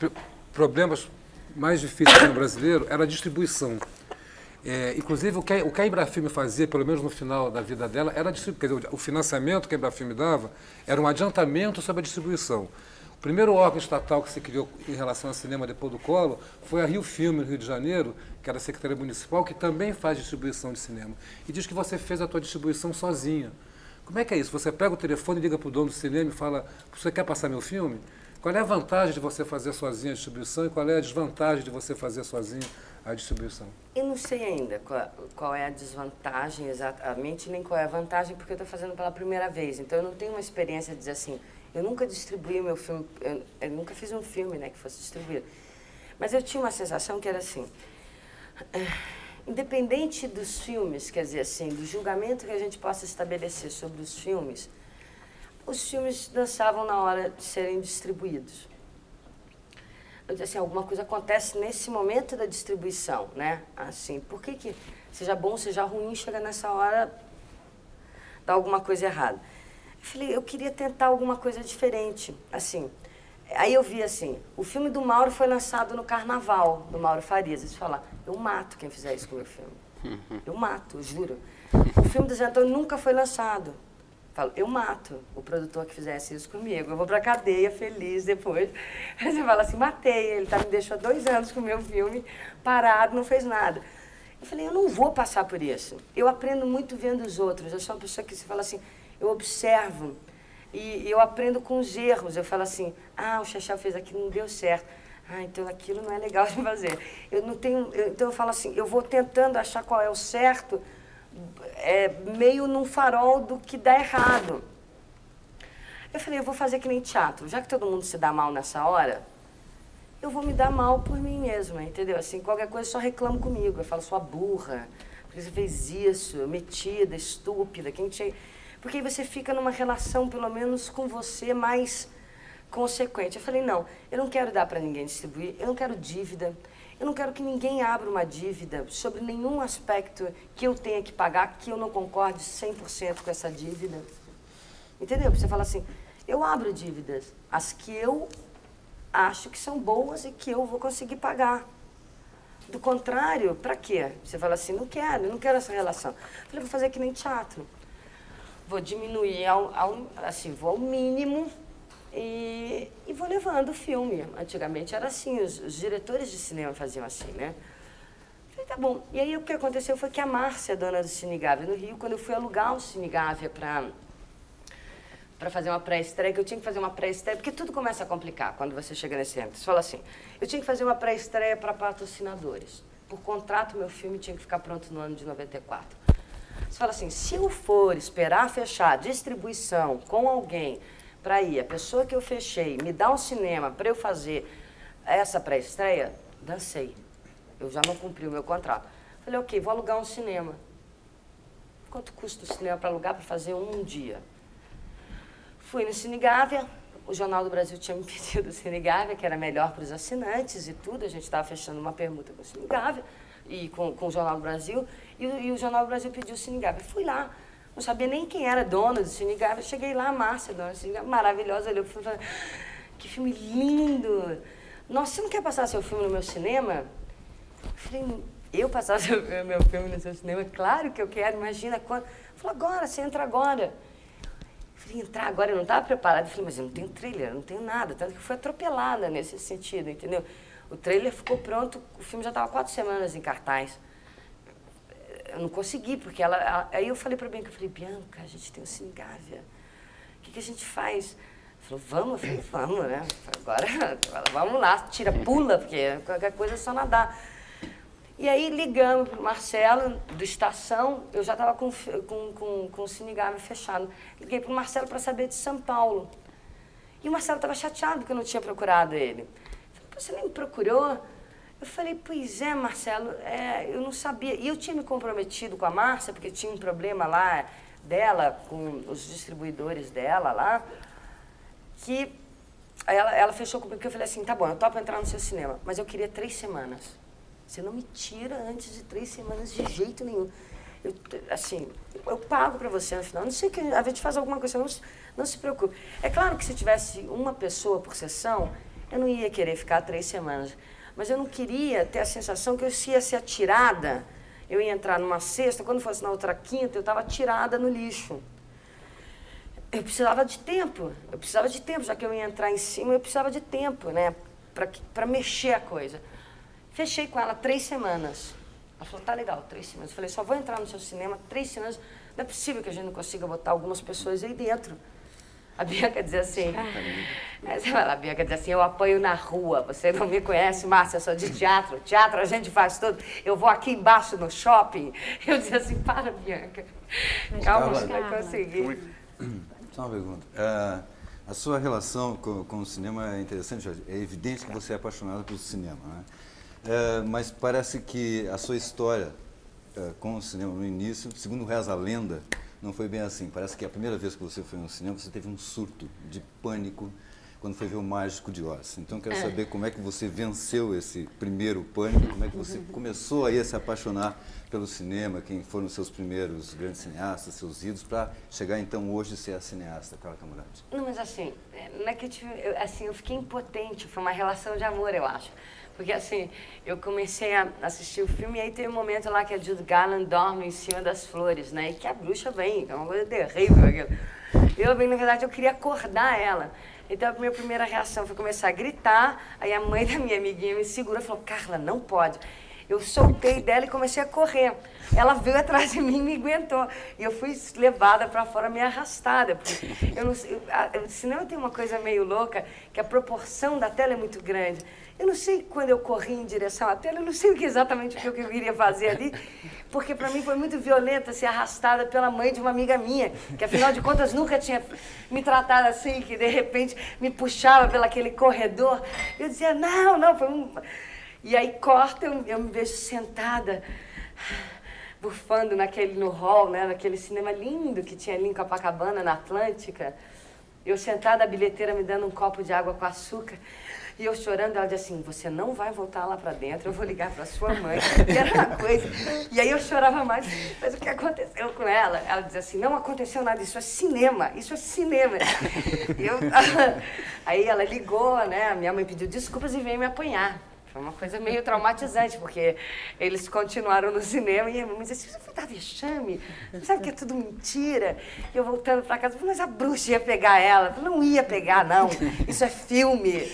problemas mais difíceis no brasileiro era a distribuição. Inclusive, o que a Embrafilme fazia, pelo menos no final da vida dela, era quer dizer, o financiamento que a Embrafilme dava era um adiantamento sobre a distribuição. O primeiro órgão estatal que se criou em relação ao cinema depois do Collor foi a Rio Filme, no Rio de Janeiro, que era a Secretaria Municipal, que também faz distribuição de cinema. E diz que você fez a tua distribuição sozinha. Como é que é isso? Você pega o telefone, liga para o dono do cinema e fala: você quer passar meu filme? Qual é a vantagem de você fazer sozinha a distribuição e qual é a desvantagem de você fazer sozinho a distribuição? Eu não sei ainda qual é a desvantagem exatamente, nem qual é a vantagem, porque eu estou fazendo pela primeira vez. Então, eu não tenho uma experiência de dizer assim, eu nunca distribuí o meu filme, eu nunca fiz um filme, né, que fosse distribuído. Mas eu tinha uma sensação que era assim, independente dos filmes, quer dizer assim, do julgamento que a gente possa estabelecer sobre os filmes dançavam na hora de serem distribuídos. Eu disse assim, alguma coisa acontece nesse momento da distribuição, né? Assim, por que seja bom, seja ruim, chega nessa hora, dá alguma coisa errada? Eu falei, eu queria tentar alguma coisa diferente, assim. Aí eu vi assim, o filme do Mauro foi lançado no Carnaval, do Mauro Farias. Eles falaram, eu mato quem fizer isso com o meu filme. Eu mato, eu juro. O filme do Zé Antônio nunca foi lançado. Eu falo, eu mato o produtor que fizesse isso comigo. Eu vou pra cadeia feliz depois. Aí você fala assim, matei ele, me deixou 2 anos com o meu filme parado, não fez nada. Eu falei, eu não vou passar por isso. Eu aprendo muito vendo os outros. Eu sou uma pessoa que se fala assim, eu observo e eu aprendo com os erros. Eu falo assim, o Xaxá fez aquilo, não deu certo. Então aquilo não é legal de fazer. Então eu falo assim, eu vou tentando achar qual é o certo, meio num farol do que dá errado. Eu falei, eu vou fazer que nem teatro. Já que todo mundo se dá mal nessa hora, eu vou me dar mal por mim mesma, entendeu? Assim, qualquer coisa só reclamo comigo. Eu falo, sua burra, porque você fez isso, metida, estúpida, porque aí você fica numa relação, pelo menos com você, mais consequente. Eu falei, não, eu não quero dar para ninguém distribuir, eu não quero dívida, eu não quero que ninguém abra uma dívida sobre nenhum aspecto que eu tenha que pagar, que eu não concorde 100% com essa dívida. Entendeu? Você fala assim, eu abro dívidas, as que eu acho que são boas e que eu vou conseguir pagar. Do contrário, para quê? Você fala assim, não quero essa relação. Eu falei, vou fazer que nem teatro. Vou diminuir, vou ao mínimo e vou levando o filme. Antigamente era assim, os diretores de cinema faziam assim, né? Eu falei, tá bom. E aí o que aconteceu foi que a Márcia, dona do Cine Gávea no Rio, quando eu fui alugar o Cine Gávea para fazer uma pré-estreia, que eu tinha que fazer uma pré-estreia, porque tudo começa a complicar quando você chega nesse âmbito. Você fala assim, eu tinha que fazer uma pré-estreia para patrocinadores. Por contrato, meu filme tinha que ficar pronto no ano de 94. Você fala assim, se eu for esperar fechar a distribuição com alguém para ir, a pessoa que eu fechei me dá um cinema para eu fazer essa pré-estreia, dancei. Eu já não cumpri o meu contrato. Falei, ok, vou alugar um cinema. Quanto custa o cinema para alugar para fazer um dia? Fui no Cine Gávea, o Jornal do Brasil tinha me pedido o Cine Gávea, que era melhor para os assinantes e tudo. A gente estava fechando uma permuta com o Cine Gávea e com o Jornal do Brasil. E o Jornal do Brasil pediu o Cine Gávea. Fui lá, não sabia nem quem era dona do Cine Gávea. Cheguei lá, a Márcia, dona do Cine Gávea, maravilhosa, olhou para mim e falou, que filme lindo! Nossa, você não quer passar seu filme no meu cinema? Eu falei, eu passar meu filme no seu cinema? Claro que eu quero, imagina quando. Falou, agora, você entra agora. Eu falei, entrar agora, eu não estava preparada. Eu falei, mas eu não tenho trailer, eu não tenho nada. Tanto que eu fui atropelada nesse sentido, entendeu? O trailer ficou pronto, o filme já estava 4 semanas em cartaz. Eu não consegui, porque aí eu falei para a Bianca, eu falei, Bianca, a gente tem o Cine Gávea, o que a gente faz? Ela falou, vamos, eu falei, vamos, né? Agora, vamos lá, pula, porque qualquer coisa é só nadar. E aí ligamos para o Marcelo, do Estação, eu já estava com o Cine Gávea fechado. Liguei para o Marcelo para saber de São Paulo. E o Marcelo estava chateado porque eu não tinha procurado ele. Você nem me procurou? Eu falei, pois é, Marcelo, eu não sabia. E eu tinha me comprometido com a Márcia, porque tinha um problema lá dela, com os distribuidores dela lá, que ela fechou comigo, que eu falei assim, tá bom, eu topo entrar no seu cinema, mas eu queria 3 semanas. Você não me tira antes de 3 semanas de jeito nenhum. Eu pago para você no final. Não sei que a gente faz alguma coisa, não se preocupe. É claro que se tivesse uma pessoa por sessão, eu não ia querer ficar 3 semanas. Mas eu não queria ter a sensação que eu ia ser atirada. Eu ia entrar numa sexta, quando fosse na outra quinta, eu estava atirada no lixo. Eu precisava de tempo. Já que eu ia entrar em cima, eu precisava de tempo, né? Para mexer a coisa. Fechei com ela 3 semanas. Ela falou, tá legal, 3 semanas. Eu falei, só vou entrar no seu cinema 3 semanas. Não é possível que a gente não consiga botar algumas pessoas aí dentro. A Bianca dizia assim, a Bianca dizia assim, eu apanho na rua, você não me conhece, Márcia, eu sou de teatro, teatro a gente faz tudo, eu vou aqui embaixo no shopping. Eu dizia assim, para, Bianca, calma, você vai conseguir. Só uma pergunta. A sua relação com o cinema é interessante, Jorge. É evidente que você é apaixonado pelo cinema, né? Mas parece que a sua história com o cinema no início, segundo reza a lenda, não foi bem assim. Parece que a primeira vez que você foi no cinema, você teve um surto de pânico quando foi ver o Mágico de Oz. Então, eu quero saber como é que você venceu esse primeiro pânico, como é que você começou aí a se apaixonar pelo cinema, quem foram os seus primeiros grandes cineastas, seus ídolos, para chegar, então, hoje ser a cineasta, Carla Camurati. Não, mas assim, não é que eu fiquei impotente, foi uma relação de amor, eu acho. Porque, assim, eu comecei a assistir o filme e aí tem um momento lá que a Judy Garland dorme em cima das flores, né? E que a bruxa vem, que é uma coisa terrível aquilo. Na verdade, eu queria acordar ela. Então, a minha primeira reação foi começar a gritar, aí a mãe da minha amiguinha me segurou e falou, Carla, não pode. Eu soltei dela e comecei a correr. Ela veio atrás de mim e me aguentou. E eu fui levada para fora, meio arrastada. Porque o cinema tem uma coisa meio louca, que a proporção da tela é muito grande. Eu não sei quando eu corri em direção à tela, eu não sei exatamente o que eu iria fazer ali, porque para mim foi muito violenta ser arrastada pela mãe de uma amiga minha, que afinal de contas nunca tinha me tratado assim, que de repente me puxava pelo aquele corredor. Eu dizia, não, foi um... E aí corta, eu me vejo sentada, bufando no hall, né, naquele cinema lindo que tinha ali em Copacabana, na Atlântica. Eu sentada, a bilheteira me dando um copo de água com açúcar. E eu chorando, ela disse assim, você não vai voltar lá pra dentro, eu vou ligar pra sua mãe. E era uma coisa. E aí eu chorava mais, mas o que aconteceu com ela? Ela dizia assim, não aconteceu nada, isso é cinema, isso é cinema. Aí ela ligou, né, a minha mãe pediu desculpas e veio me apanhar. Foi uma coisa meio traumatizante, porque eles continuaram no cinema e a minha mãe dizia assim, você foi dar vexame? Você sabe que é tudo mentira? E eu voltando para casa, mas a bruxa ia pegar ela. Eu falei, não ia pegar, não. Isso é filme.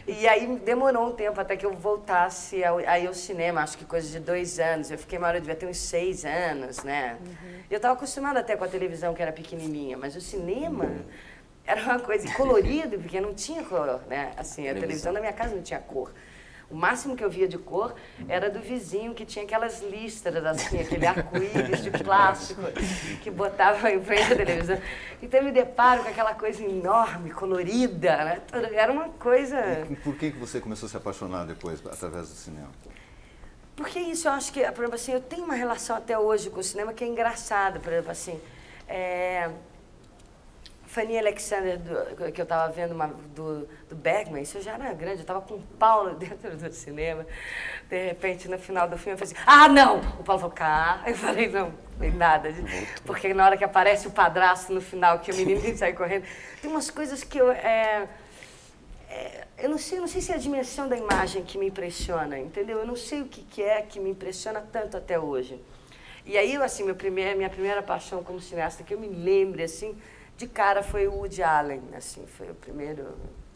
E aí demorou um tempo até que eu voltasse aí ao cinema, acho que coisa de 2 anos. Eu fiquei maior, eu devia ter uns 6 anos, né? Eu estava acostumada até com a televisão, que era pequenininha, mas o cinema... Era uma coisa colorida, porque não tinha cor, né? Assim, a televisão da minha casa não tinha cor. O máximo que eu via de cor era do vizinho, que tinha aquelas listras, assim, aquele arco-íris de plástico que botava em frente à televisão. Então eu me deparo com aquela coisa enorme, colorida, né? Era uma coisa... E por que você começou a se apaixonar depois, através do cinema? Porque isso, eu acho que, por exemplo, assim, eu tenho uma relação até hoje com o cinema que é engraçada, por exemplo, assim... Fanny Alexander, que eu estava vendo do Bergman, isso eu já era grande, eu estava com o Paulo dentro do cinema. De repente, no final do filme, eu falei assim, ah, não! O Paulo falou, cá. Eu falei, não, nem nada. Porque na hora que aparece o padrasto no final, que o menino sai correndo, tem umas coisas que eu não sei se é a dimensão da imagem que me impressiona, entendeu? Eu não sei o que é que me impressiona tanto até hoje. E aí, assim, minha primeira paixão como cineasta, que eu me lembro, assim, de cara foi o Woody Allen, assim, foi o primeiro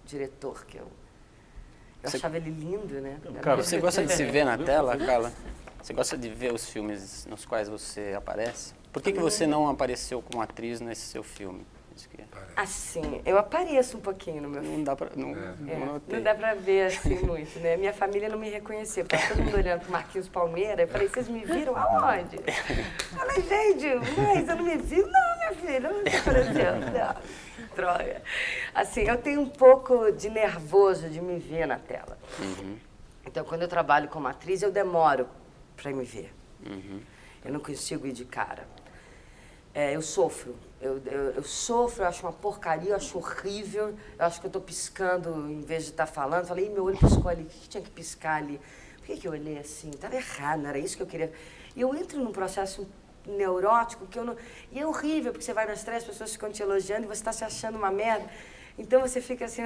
diretor que eu achava ele lindo, né? Cara, você gosta de se ver na tela, Carla? Você gosta de ver os filmes nos quais você aparece? Por que você não apareceu como atriz nesse seu filme? Isso que é. Assim, eu apareço um pouquinho no meu filme. Não dá pra... Não, Não dá pra ver assim muito, né? Minha família não me reconheceu. Tava todo mundo olhando pro Marquinhos Palmeira. Eu falei, vocês me viram aonde? Eu falei, gente, mas você não me viu? Não, minha filha, não tô aparecendo. Não, droga. Assim, eu tenho um pouco de nervoso de me ver na tela. Então, quando eu trabalho como atriz, eu demoro pra me ver. Eu não consigo ir de cara. Eu sofro. Eu sofro, eu acho uma porcaria, eu acho horrível. Eu acho que eu estou piscando em vez de estar falando. Falei, meu olho piscou ali, o que tinha que piscar ali? Por que eu olhei assim? Estava errado, não era isso que eu queria. E eu entro num processo neurótico que eu não... E é horrível, porque você vai nas três, as pessoas ficam te elogiando e você está se achando uma merda. Então você fica assim,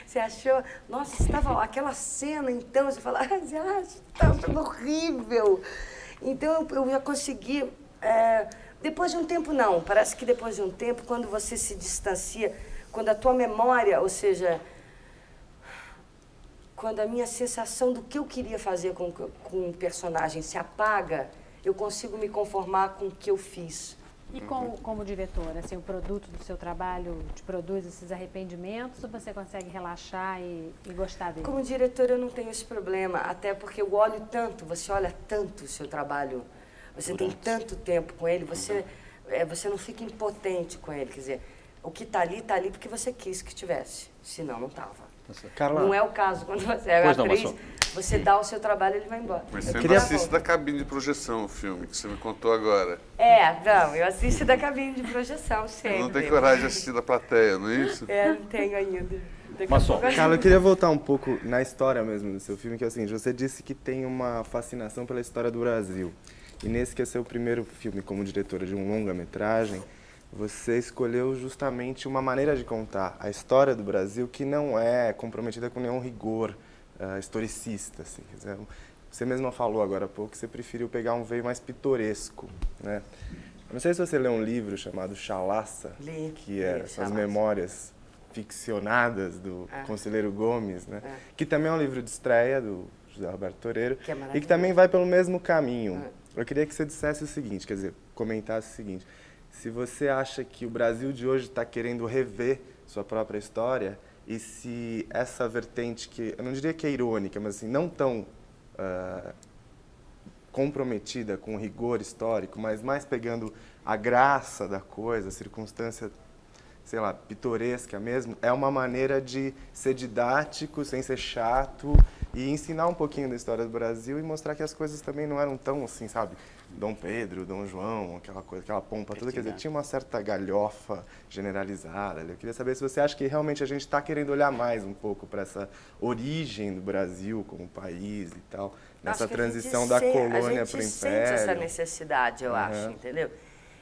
você achou... Nossa, você estava... Aquela cena, então, você fala, você acha? Está achando horrível. Então eu já consegui... Depois de um tempo, não. Parece que depois de um tempo, quando você se distancia, quando a tua memória, ou seja, quando a minha sensação do que eu queria fazer com um personagem se apaga, eu consigo me conformar com o que eu fiz. E como diretor, assim, o produto do seu trabalho te produz esses arrependimentos ou você consegue relaxar e gostar dele? Como diretor, eu não tenho esse problema, até porque eu olho tanto, você olha tanto o seu trabalho. Você tem tanto tempo com ele, você não fica impotente com ele. Quer dizer, o que está ali porque você quis que tivesse, senão não estava. Não é o caso quando você é atriz, você dá o seu trabalho e ele vai embora. Mas você não assiste da cabine de projeção o filme, que você me contou agora. Não, eu assisto da cabine de projeção sempre. Não tem coragem de assistir da plateia, não é isso? Não tenho ainda. Carla, eu queria voltar um pouco na história mesmo do seu filme, que é o seguinte, você disse que tem uma fascinação pela história do Brasil. E nesse que é seu primeiro filme como diretora de um longa-metragem, você escolheu justamente uma maneira de contar a história do Brasil que não é comprometida com nenhum rigor historicista. Assim. Você mesma falou agora há pouco que você preferiu pegar um veio mais pitoresco. Né? Eu não sei se você leu um livro chamado Chalaça, que é as memórias ficcionadas do Conselheiro Gomes, né? Que também é um livro de estreia do José Roberto Toreiro e que também vai pelo mesmo caminho. Eu queria que você dissesse o seguinte, quer dizer, comentasse o seguinte, se você acha que o Brasil de hoje está querendo rever sua própria história e se essa vertente que, eu não diria que é irônica, mas assim, não tão comprometida com o rigor histórico, mas mais pegando a graça da coisa, a circunstância, sei lá, pitoresca mesmo, é uma maneira de ser didático, sem ser chato, e ensinar um pouquinho da história do Brasil e mostrar que as coisas também não eram tão assim, sabe? Dom Pedro, Dom João, aquela coisa, aquela pompa toda, quer dizer, tinha uma certa galhofa generalizada. Eu queria saber se você acha que realmente a gente está querendo olhar mais um pouco para essa origem do Brasil como país e tal, nessa transição da colônia para o império. A gente sente essa necessidade, eu acho, entendeu?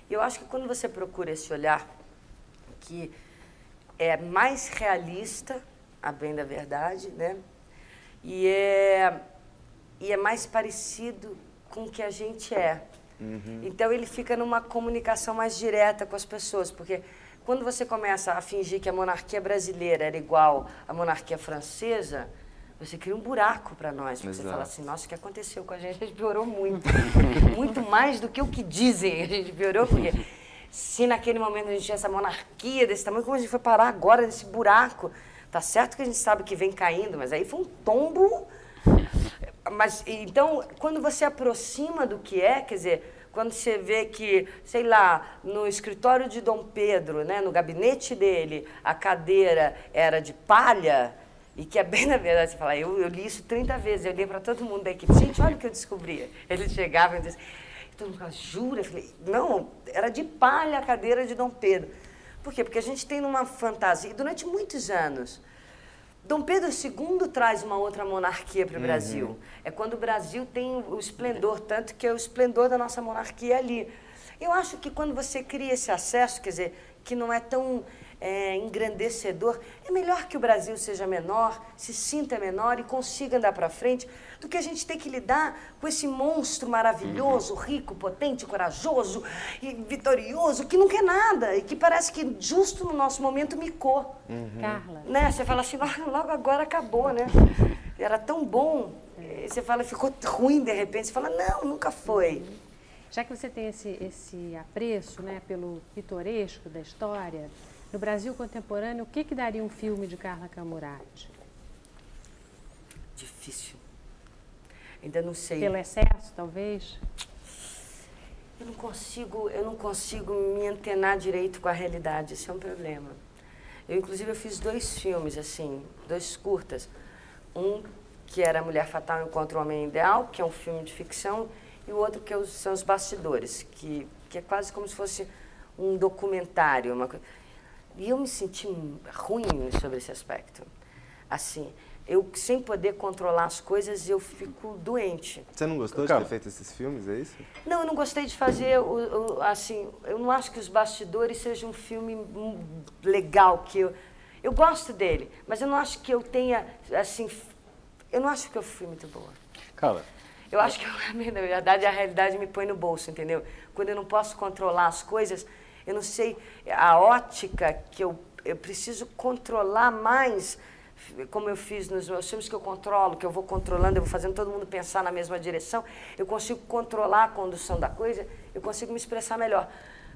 E eu acho que quando você procura esse olhar que é mais realista, a bem da verdade, né? E é mais parecido com o que a gente é. Então, ele fica numa comunicação mais direta com as pessoas, porque quando você começa a fingir que a monarquia brasileira era igual à monarquia francesa, você cria um buraco para nós. Você fala assim, nossa, o que aconteceu com a gente? A gente piorou muito. Muito mais do que o que dizem. A gente piorou porque se naquele momento a gente tinha essa monarquia desse tamanho, como a gente foi parar agora nesse buraco? Tá certo que a gente sabe que vem caindo, mas aí foi um tombo. Mas, então, quando você aproxima do que é, quer dizer, quando você vê que, sei lá, no escritório de Dom Pedro, né, no gabinete dele, a cadeira era de palha, e que é bem na verdade, você fala, eu li isso 30 vezes, eu li para todo mundo da equipe, gente, olha o que eu descobri. Eles chegavam e diziam, todo mundo falava, jura? Eu falei, não, era de palha a cadeira de Dom Pedro. Por quê? Porque a gente tem uma fantasia, durante muitos anos, Dom Pedro II traz uma outra monarquia para o Brasil. É quando o Brasil tem o esplendor, tanto que é o esplendor da nossa monarquia ali. Eu acho que quando você cria esse acesso, quer dizer, que não é tão engrandecedor, é melhor que o Brasil seja menor, se sinta menor e consiga andar para frente, do que a gente ter que lidar com esse monstro maravilhoso, rico, potente, corajoso e vitorioso, que não quer nada e que parece que justo no nosso momento micou. Carla. Né? Você fala assim, logo agora acabou, né? Era tão bom. Você fala, ficou ruim de repente. Você fala, não, nunca foi. Já que você tem esse apreço, né, pelo pitoresco da história, no Brasil contemporâneo, o que daria um filme de Carla Camurati? Difícil. Ainda não sei. Pelo excesso, talvez? Eu não consigo me antenar direito com a realidade, esse é um problema. Inclusive, eu fiz 2 filmes, assim, 2 curtas. Um que era Mulher Fatal Encontra o Homem Ideal, que é um filme de ficção, e o outro que são Os Bastidores, que é quase como se fosse um documentário. E eu me senti ruim sobre esse aspecto. Assim, eu sem poder controlar as coisas, eu fico doente. Você não gostou de ter feito esses filmes, é isso? Não, eu não gostei de fazer, assim, eu não acho que Os Bastidores seja um filme legal, que eu gosto dele, mas eu não acho que eu tenha, assim, eu não acho que eu fui muito boa. Carla. Eu acho que, na verdade, a realidade me põe no bolso, entendeu? Quando eu não posso controlar as coisas, eu não sei, a ótica que eu preciso controlar mais, como eu fiz nos meus filmes que eu controlo, que eu vou controlando, eu vou fazendo todo mundo pensar na mesma direção, eu consigo controlar a condução da coisa, eu consigo me expressar melhor.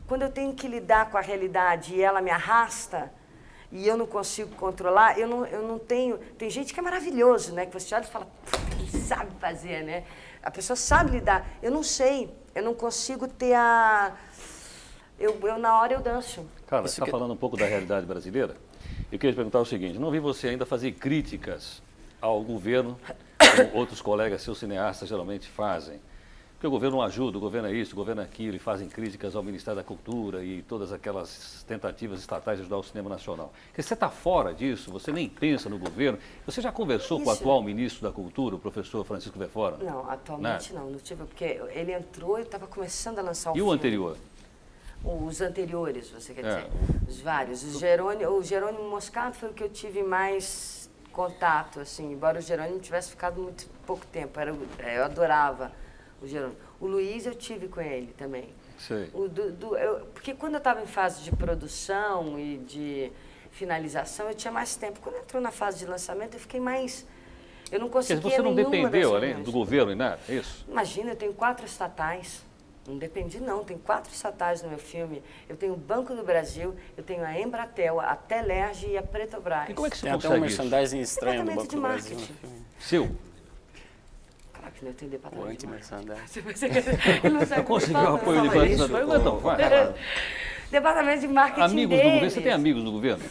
Quando eu tenho que lidar com a realidade e ela me arrasta, e eu não consigo controlar, eu não tenho... Tem gente que é maravilhoso, né? Que você olha e fala, ele sabe fazer, né? A pessoa sabe lidar. Eu não sei, eu não consigo ter a... Eu na hora eu danço. Carla, você está falando um pouco da realidade brasileira? Eu queria te perguntar o seguinte, não vi você ainda fazer críticas ao governo, como outros colegas seus cineastas geralmente fazem. Porque o governo não ajuda, o governo é isso, o governo é aquilo, e fazem críticas ao Ministério da Cultura e todas aquelas tentativas estatais de ajudar o cinema nacional. Porque você está fora disso, você nem pensa no governo. Você já conversou com o atual ministro da Cultura, o professor Francisco Verfora? Não, atualmente não tive, porque ele entrou e estava começando a lançar o filme. E o anterior? Os anteriores, você quer dizer? Os vários. O Jerônimo Moscato foi o que eu tive mais contato, assim, embora o Jerônimo tivesse ficado muito pouco tempo. Eu adorava o Jerônimo. O Luiz eu tive com ele também. Sei. Porque quando eu estava em fase de produção e de finalização, eu tinha mais tempo. Quando entrou na fase de lançamento, eu fiquei mais... Eu não conseguia você não dependeu, além do governo e nada, é isso? Imagina, eu tenho 4 estatais. Não dependi, não. Tem 4 estatais no meu filme. Eu tenho o Banco do Brasil, eu tenho a Embratel, a Telerge e a Petrobras. E como é que você tem consegue até um merchandising estranho do Banco do Brasil no filme. Seu? Claro que não tem departamento O anti-merchandising. Eu consegui o apoio de merchandising. Então, vai. Departamento de marketing amigos deles. do governo? Você tem amigos no governo?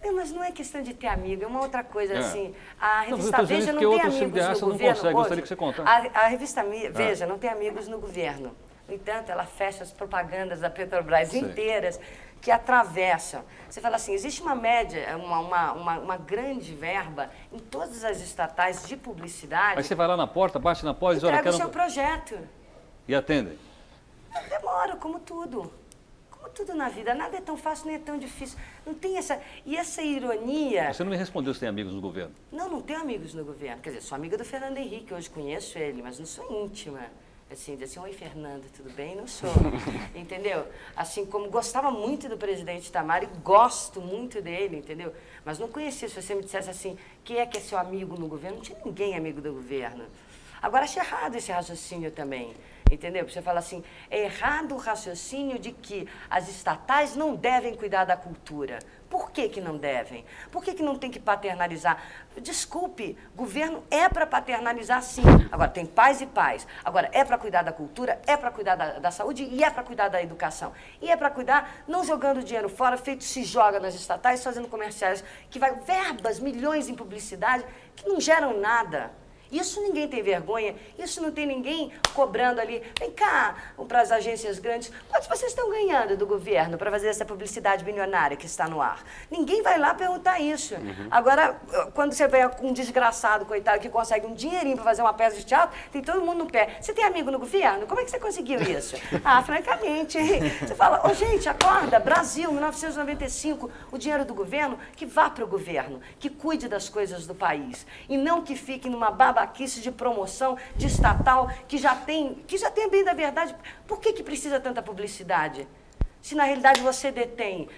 Não, mas não é questão de ter amigo, é uma outra coisa, assim. A Não, revista Veja não tem amigos no não governo. consegue, gostaria que você contasse. A revista Veja não tem amigos no governo. No entanto, ela fecha as propagandas da Petrobras inteiras que atravessam. Você fala assim, existe uma média, uma grande verba em todas as estatais de publicidade. Aí você vai lá na porta, bate na porta e diz, olha, entrega o seu projeto. E atendem? Demora, como tudo. Como tudo na vida. Nada é tão fácil nem é tão difícil. Não tem essa... E essa ironia... Você não me respondeu se tem amigos no governo. Não tenho amigos no governo. Quer dizer, sou amiga do Fernando Henrique, hoje conheço ele, mas não sou íntima. Assim, dizer assim, oi Fernando, tudo bem? Não sou, entendeu? Assim, como gostava muito do presidente Itamar e gosto muito dele, entendeu? Mas não conhecia, se você me dissesse assim, quem é que é seu amigo no governo? Não tinha ninguém amigo do governo. Agora, acho errado esse raciocínio também, entendeu? Você fala assim, é errado o raciocínio de que as estatais não devem cuidar da cultura. Por que que não devem? Por que que não tem que paternalizar? Desculpe, governo é para paternalizar sim. Agora, tem pais e pais. Agora, é para cuidar da cultura, é para cuidar da saúde e é para cuidar da educação. E é para cuidar, não jogando dinheiro fora, feito se joga nas estatais, fazendo comerciais, que vai verbas, milhões em publicidade, que não geram nada. Isso ninguém tem vergonha, isso não tem ninguém cobrando ali. Vem cá, para as agências grandes, quanto vocês estão ganhando do governo para fazer essa publicidade bilionária que está no ar? Ninguém vai lá perguntar isso. Agora, quando você vem com um desgraçado, coitado, que consegue um dinheirinho para fazer uma peça de teatro, tem todo mundo no pé. Você tem amigo no governo? Como é que você conseguiu isso? Francamente, você fala, gente, acorda, Brasil, 1995, o dinheiro do governo, que vá para o governo, que cuide das coisas do país, e não que fique numa babaquice de promoção, de estatal, que já tem bem da verdade. Por que precisa tanta publicidade? Se na realidade você detém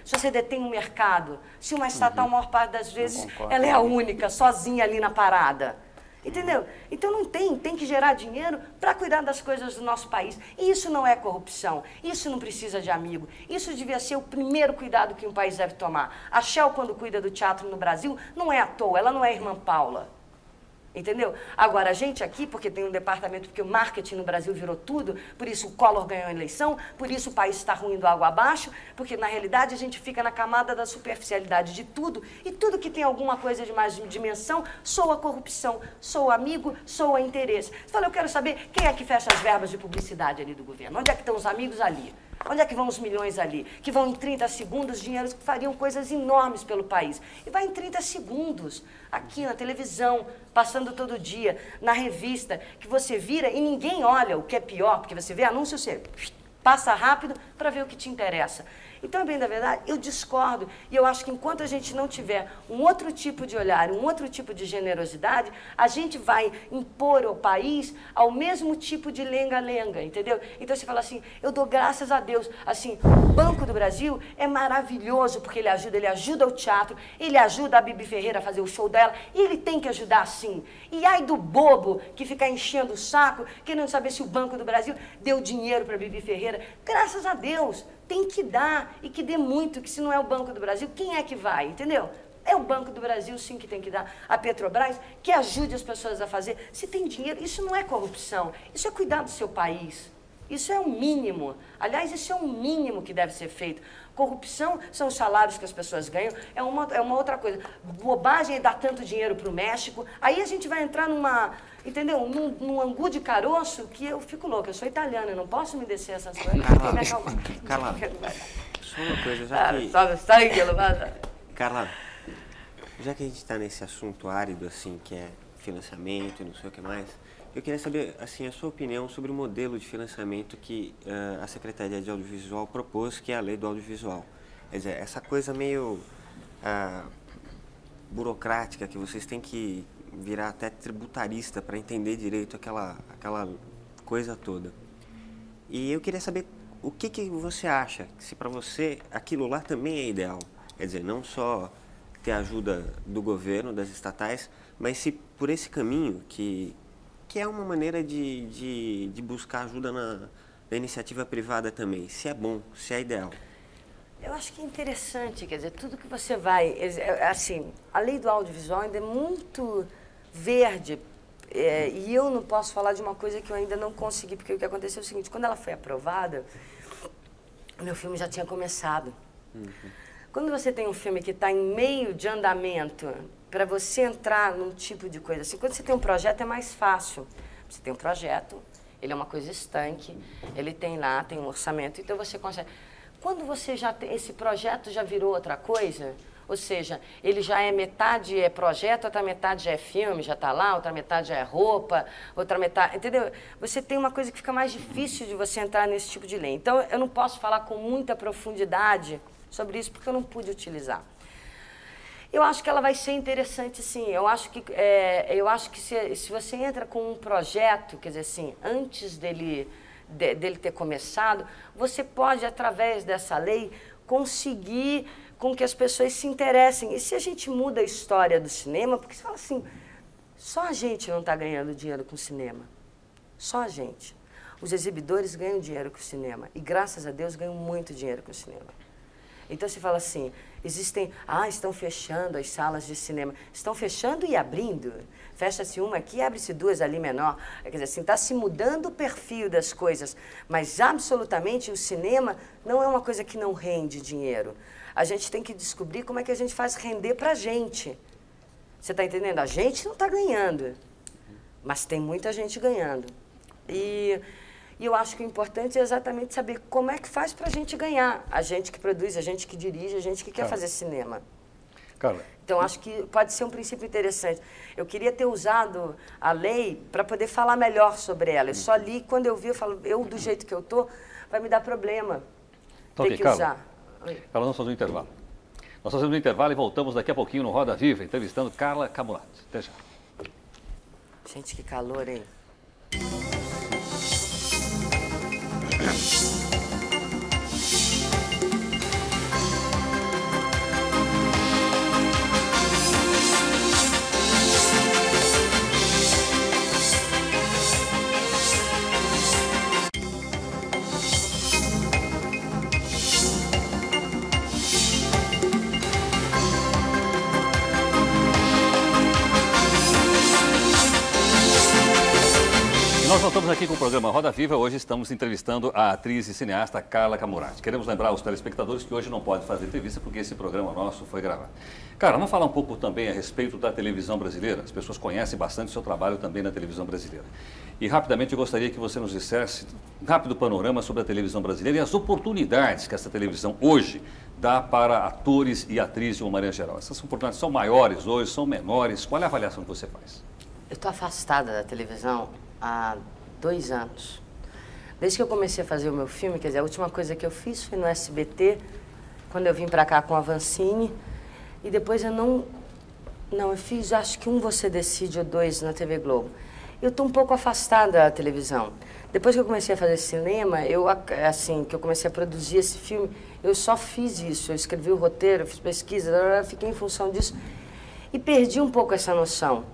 um mercado, se uma estatal, a maior parte das vezes, ela é a única, sozinha ali na parada. Entendeu? Então não tem que gerar dinheiro para cuidar das coisas do nosso país. E isso não é corrupção, isso não precisa de amigo. Isso devia ser o primeiro cuidado que um país deve tomar. A Shell, quando cuida do teatro no Brasil, não é à toa, ela não é a irmã Paula. Entendeu? Agora, a gente aqui, porque tem um departamento, porque o marketing no Brasil virou tudo, por isso o Collor ganhou a eleição, por isso o país está ruindo água abaixo, porque, na realidade, a gente fica na camada da superficialidade de tudo, e tudo que tem alguma coisa de mais dimensão soa corrupção, soa amigo, soa interesse. Você fala, eu quero saber quem é que fecha as verbas de publicidade ali do governo, onde é que estão os amigos ali? Onde é que vão os milhões ali? Que vão em 30 segundos, dinheiros que fariam coisas enormes pelo país. E vai em 30 segundos, aqui na televisão, passando todo dia, na revista, que você vira e ninguém olha o que é pior, porque você vê anúncio, você passa rápido para ver o que te interessa. Então, bem da verdade, eu discordo. E eu acho que enquanto a gente não tiver um outro tipo de olhar, um outro tipo de generosidade, a gente vai impor ao país ao mesmo tipo de lenga-lenga, entendeu? Então, você fala assim, eu dou graças a Deus. Assim, o Banco do Brasil é maravilhoso, porque ele ajuda o teatro, ele ajuda a Bibi Ferreira a fazer o show dela, e ele tem que ajudar sim. E ai do bobo que fica enchendo o saco, querendo saber se o Banco do Brasil deu dinheiro para Bibi Ferreira. Graças a Deus. Tem que dar, e que dê muito, que se não é o Banco do Brasil, quem é que vai, entendeu? É o Banco do Brasil, sim, que tem que dar. A Petrobras, que ajude as pessoas a fazer. Se tem dinheiro, isso não é corrupção, isso é cuidar do seu país. Isso é o mínimo. Aliás, isso é o mínimo que deve ser feito. Corrupção são os salários que as pessoas ganham, é uma outra coisa. Bobagem é dar tanto dinheiro para o México, aí a gente vai entrar numa... Entendeu? Num angu de caroço que eu fico louca. Eu sou italiana, eu não posso me descer essas coisas. Carla, só uma coisa, já que... Carla, já que a gente está nesse assunto árido, assim, que é financiamento e não sei o que mais, eu queria saber, assim, a sua opinião sobre o modelo de financiamento que a Secretaria de Audiovisual propôs, que é a Lei do Audiovisual. Quer dizer, essa coisa meio burocrática que vocês têm que virar até tributarista para entender direito aquela coisa toda. E eu queria saber o que você acha, se para você aquilo lá também é ideal. Quer dizer, não só ter ajuda do governo, das estatais, mas se por esse caminho, que é uma maneira de buscar ajuda na iniciativa privada também, se é bom, se é ideal. Eu acho que é interessante, quer dizer, tudo que você vai... Assim, a lei do audiovisual ainda é muito verde, e eu não posso falar de uma coisa que eu ainda não consegui, porque o que aconteceu é o seguinte, quando ela foi aprovada, meu filme já tinha começado. Quando você tem um filme que está em meio de andamento, para você entrar num tipo de coisa assim, quando você tem um projeto é mais fácil. Você tem um projeto, ele é uma coisa estanque, ele tem lá, tem um orçamento, então você consegue... Quando você já tem, esse projeto já virou outra coisa, ou seja, ele já é metade é projeto, outra metade já é filme, já está lá, outra metade já é roupa, outra metade... Entendeu? Você tem uma coisa que fica mais difícil de você entrar nesse tipo de lei. Então, eu não posso falar com muita profundidade sobre isso, porque eu não pude utilizar. Eu acho que ela vai ser interessante, sim. Eu acho que se você entra com um projeto, quer dizer assim, antes dele ter começado, você pode, através dessa lei, conseguir com que as pessoas se interessem. E se a gente muda a história do cinema, porque você fala assim, só a gente não está ganhando dinheiro com o cinema. Só a gente. Os exibidores ganham dinheiro com o cinema. E, graças a Deus, ganham muito dinheiro com o cinema. Então, você fala assim, estão fechando as salas de cinema. Estão fechando e abrindo. Fecha-se uma aqui, abre-se duas ali menor. Quer dizer, assim, está se mudando o perfil das coisas. Mas, absolutamente, o cinema não é uma coisa que não rende dinheiro. A gente tem que descobrir como é que a gente faz render para a gente. Você está entendendo? A gente não está ganhando, mas tem muita gente ganhando. E eu acho que o importante é exatamente saber como é que faz para a gente ganhar. A gente que produz, a gente que dirige, a gente que quer fazer cinema. Carla. Então, acho que pode ser um princípio interessante. Eu queria ter usado a lei para poder falar melhor sobre ela. Eu só li, quando eu vi, eu falo, do jeito que eu estou, vai me dar problema ter que usar. Carla, vamos fazer um intervalo. Nós fazemos um intervalo e voltamos daqui a pouquinho no Roda Viva, entrevistando Carla Camurati. Até já. Gente, que calor, hein? Nós voltamos aqui com o programa Roda Viva. Hoje estamos entrevistando a atriz e cineasta Carla Camurati. Queremos lembrar aos telespectadores que hoje não pode fazer entrevista porque esse programa nosso foi gravado. Carla, vamos falar um pouco também a respeito da televisão brasileira. As pessoas conhecem bastante o seu trabalho também na televisão brasileira. E rapidamente eu gostaria que você nos dissesse um rápido panorama sobre a televisão brasileira e as oportunidades que essa televisão hoje dá para atores e atrizes de uma maneira geral. Essas oportunidades são maiores hoje, são menores? Qual é a avaliação que você faz? Eu estou afastada da televisão há 2 anos. Desde que eu comecei a fazer o meu filme, quer dizer, a última coisa que eu fiz foi no SBT, quando eu vim para cá com a Vancini, e depois eu eu fiz acho que Você Decide ou 2 na TV Globo. Eu estou um pouco afastada da televisão. Depois que eu comecei a fazer cinema, que eu comecei a produzir esse filme, eu só fiz isso. Eu escrevi o roteiro, fiz pesquisa, fiquei em função disso e perdi um pouco essa noção.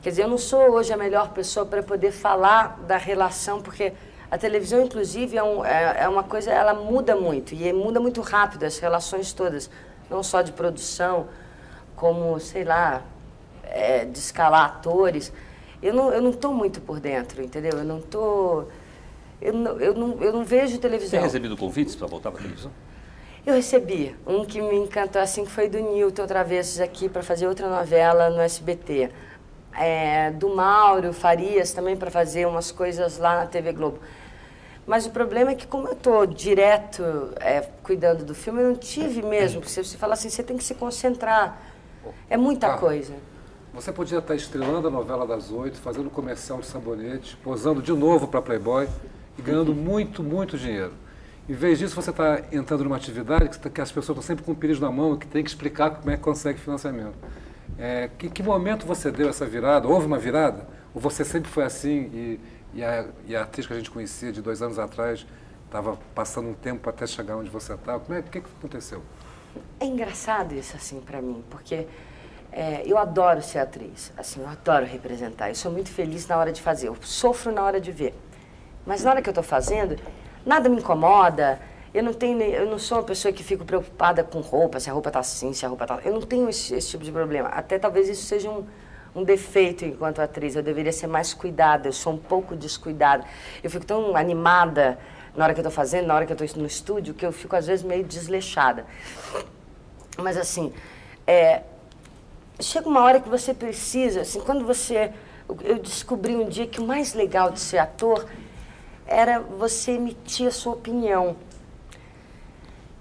Quer dizer, eu não sou hoje a melhor pessoa para poder falar da relação, porque a televisão, inclusive, é uma coisa, ela muda muito, e muda muito rápido as relações todas, não só de produção, como, sei lá, de escalar atores. Eu não estou muito por dentro, entendeu? Eu não vejo televisão. Você tem recebido convites para voltar para a televisão? Eu recebi. Um que me encantou assim, que foi do Nilton Travessos aqui, para fazer outra novela no SBT. Do Mauro Farias também para fazer umas coisas lá na TV Globo. Mas o problema é que, como eu estou direto cuidando do filme, eu não tive mesmo. Porque você fala assim, você tem que se concentrar. É muita coisa. Você podia estar estrelando a novela das 8, fazendo comercial de sabonete, posando de novo para Playboy e ganhando muito, muito dinheiro. Em vez disso, você está entrando numa atividade que as pessoas estão sempre com o pires na mão e que tem que explicar como é que consegue financiamento. Que momento você deu essa virada? Houve uma virada? Ou você sempre foi assim e a atriz que a gente conhecia de 2 anos atrás estava passando um tempo até chegar onde você está? O que aconteceu? É engraçado isso assim para mim, porque eu adoro ser atriz, assim, eu adoro representar. Eu sou muito feliz na hora de fazer, eu sofro na hora de ver. Mas na hora que eu estou fazendo, nada me incomoda. Eu não sou uma pessoa que fico preocupada com roupa, se a roupa está assim, se a roupa está... Eu não tenho esse tipo de problema. Até talvez isso seja um defeito enquanto atriz. Eu deveria ser mais cuidada, eu sou um pouco descuidada. Eu fico tão animada na hora que eu estou fazendo, na hora que eu estou no estúdio, que eu fico às vezes meio desleixada. Mas assim, chega uma hora que você precisa, assim, eu descobri um dia que o mais legal de ser ator era você emitir a sua opinião.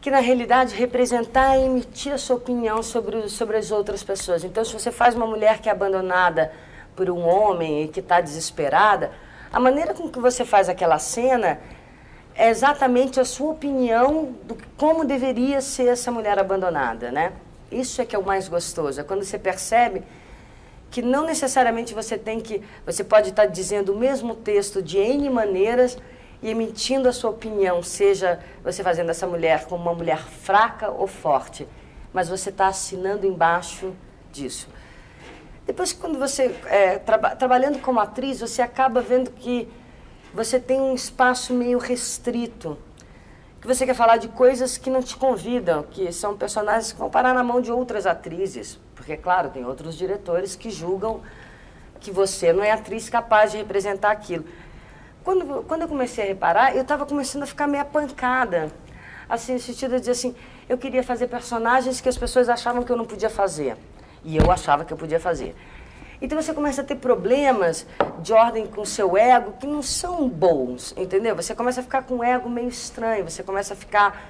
Que na realidade representar e emitir a sua opinião sobre as outras pessoas. Então, se você faz uma mulher que é abandonada por um homem e que está desesperada, a maneira com que você faz aquela cena é exatamente a sua opinião do como deveria ser essa mulher abandonada, né? Isso é que é o mais gostoso, é quando você percebe que não necessariamente você pode estar dizendo o mesmo texto de N maneiras e emitindo a sua opinião, seja você fazendo essa mulher como uma mulher fraca ou forte, mas você está assinando embaixo disso. Depois, quando você, trabalhando como atriz, você acaba vendo que você tem um espaço meio restrito, que você quer falar de coisas que não te convidam, que são personagens que vão parar na mão de outras atrizes, porque, claro, tem outros diretores que julgam que você não é atriz capaz de representar aquilo. Quando eu comecei a reparar, eu estava começando a ficar meio apancada, assim, no sentido de dizer assim, eu queria fazer personagens que as pessoas achavam que eu não podia fazer, e eu achava que eu podia fazer. Então você começa a ter problemas de ordem com o seu ego que não são bons, entendeu? Você começa a ficar com um ego meio estranho, você começa a ficar,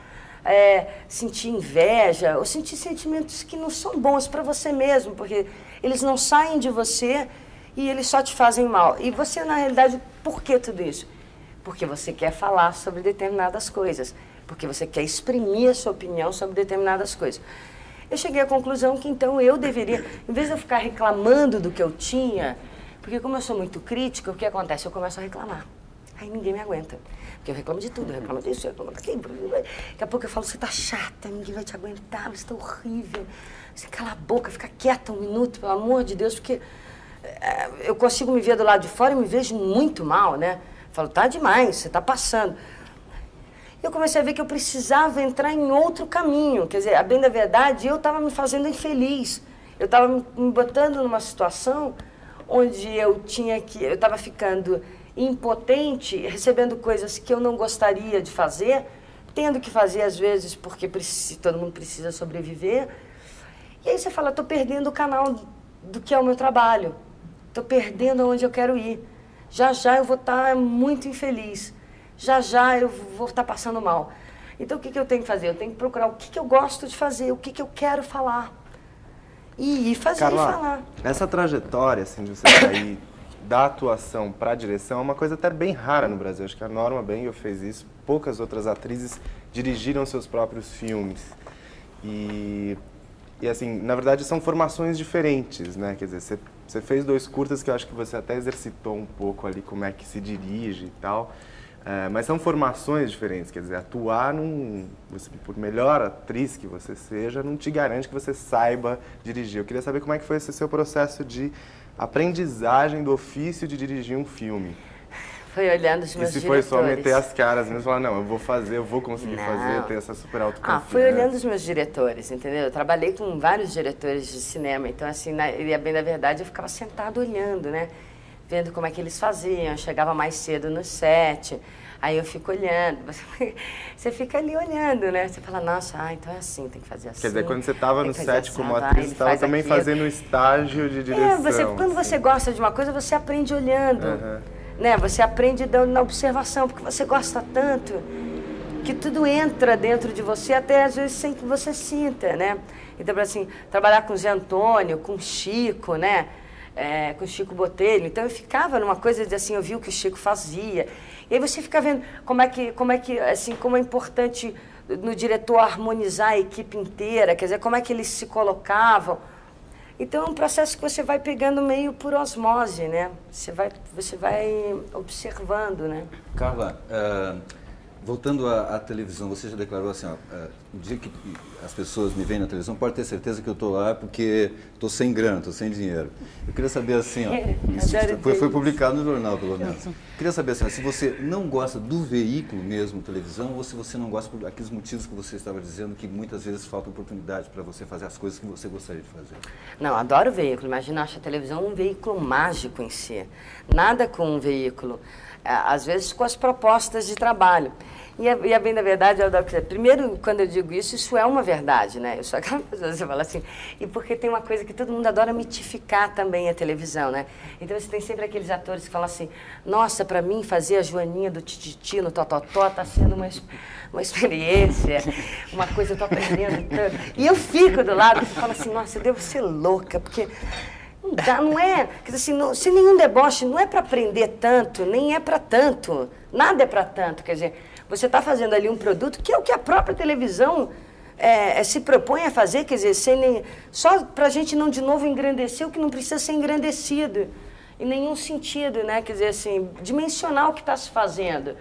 sentir inveja, ou sentir sentimentos que não são bons para você mesmo, porque eles não saem de você e eles só te fazem mal. E você, na realidade, por que tudo isso? Porque você quer falar sobre determinadas coisas, porque você quer exprimir a sua opinião sobre determinadas coisas. Eu cheguei à conclusão que, então, eu deveria, em vez de eu ficar reclamando do que eu tinha, porque como eu sou muito crítica, o que acontece? Eu começo a reclamar. Aí ninguém me aguenta. Porque eu reclamo de tudo, eu reclamo disso, eu reclamo daquilo. Daqui a pouco eu falo, você tá chata, ninguém vai te aguentar, você tá horrível. Você cala a boca, fica quieta um minuto, pelo amor de Deus, porque eu consigo me ver do lado de fora e me vejo muito mal, né? Falo, tá demais, você tá passando. Eu comecei a ver que eu precisava entrar em outro caminho. Quer dizer, a bem da verdade, eu estava me fazendo infeliz. Eu estava me botando numa situação onde eu estava ficando impotente, recebendo coisas que eu não gostaria de fazer, tendo que fazer às vezes porque todo mundo precisa sobreviver. E aí você fala, estou perdendo o canal do que é o meu trabalho, estou perdendo onde eu quero ir. Já já eu vou estar muito infeliz, já já eu vou estar passando mal. Então o que eu tenho que fazer? Eu tenho que procurar o que eu gosto de fazer, o que eu quero falar. E ir fazer Carla, e falar. Essa trajetória assim, de você sair da atuação para a direção é uma coisa até bem rara no Brasil. Acho que a Norma Bengel fez isso, poucas outras atrizes dirigiram seus próprios filmes. E assim, na verdade são formações diferentes, né? Quer dizer, você fez 2 curtas que eu acho que você até exercitou um pouco ali como é que se dirige e tal. Mas são formações diferentes, quer dizer, atuar, por melhor atriz que você seja, não te garante que você saiba dirigir. Eu queria saber como é que foi esse seu processo de aprendizagem do ofício de dirigir um filme. Foi olhando os meus diretores. E se foi só meter as caras mesmo e falar, não, eu vou conseguir fazer, ter essa super autoconfiança. Foi olhando os meus diretores, entendeu? Eu trabalhei com vários diretores de cinema, então assim, bem da verdade, eu ficava sentado olhando, né? Vendo como é que eles faziam, eu chegava mais cedo no set, aí eu fico olhando, você fica ali olhando, né? Você fala, nossa, então é assim, tem que fazer assim. Quer dizer, quando você estava no set como atriz, você estava também fazendo estágio de direção. Quando você gosta de uma coisa, você aprende olhando, né? Você aprende na observação, porque você gosta tanto que tudo entra dentro de você, até às vezes sem que você sinta, né? Então, assim, trabalhar com o Zé Antônio, com o Chico, né? Com o Chico Botelho, então eu ficava numa coisa de assim, eu vi o que o Chico fazia, e aí você fica vendo como é importante no diretor harmonizar a equipe inteira, quer dizer, como é que eles se colocavam. Então é um processo que você vai pegando meio por osmose, né? Você vai observando, né? Carla, voltando à televisão, você já declarou assim, o dia que as pessoas me veem na televisão, pode ter certeza que eu estou lá porque estou sem grana, estou sem dinheiro. Eu queria saber assim, isso foi publicado no jornal, pelo menos. Eu queria saber assim, se você não gosta do veículo mesmo, televisão, ou se você não gosta por aqueles motivos que você estava dizendo, que muitas vezes falta oportunidade para você fazer as coisas que você gostaria de fazer. Não, adoro o veículo. Imagina, acho a televisão um veículo mágico em si. Nada com um veículo. Às vezes com as propostas de trabalho. E a bem da verdade, primeiro, quando eu digo isso, isso é uma verdade, né? Eu sou aquela pessoa que você fala assim, e porque tem uma coisa que todo mundo adora mitificar também a televisão, né? Então você tem sempre aqueles atores que falam assim, nossa, para mim fazer a Joaninha do Tititi no Tototó tá sendo uma experiência, uma coisa eu tô aprendendo tanto. E eu fico do lado e falo assim, nossa, eu devo ser louca, porque não é, quer dizer, assim, sem nenhum deboche, não é para aprender tanto, nem é para tanto, nada é para tanto, quer dizer, você está fazendo ali um produto que é o que a própria televisão se propõe a fazer, quer dizer, só para a gente não de novo engrandecer o que não precisa ser engrandecido, em nenhum sentido, né? Quer dizer, assim, dimensionar o que está se fazendo.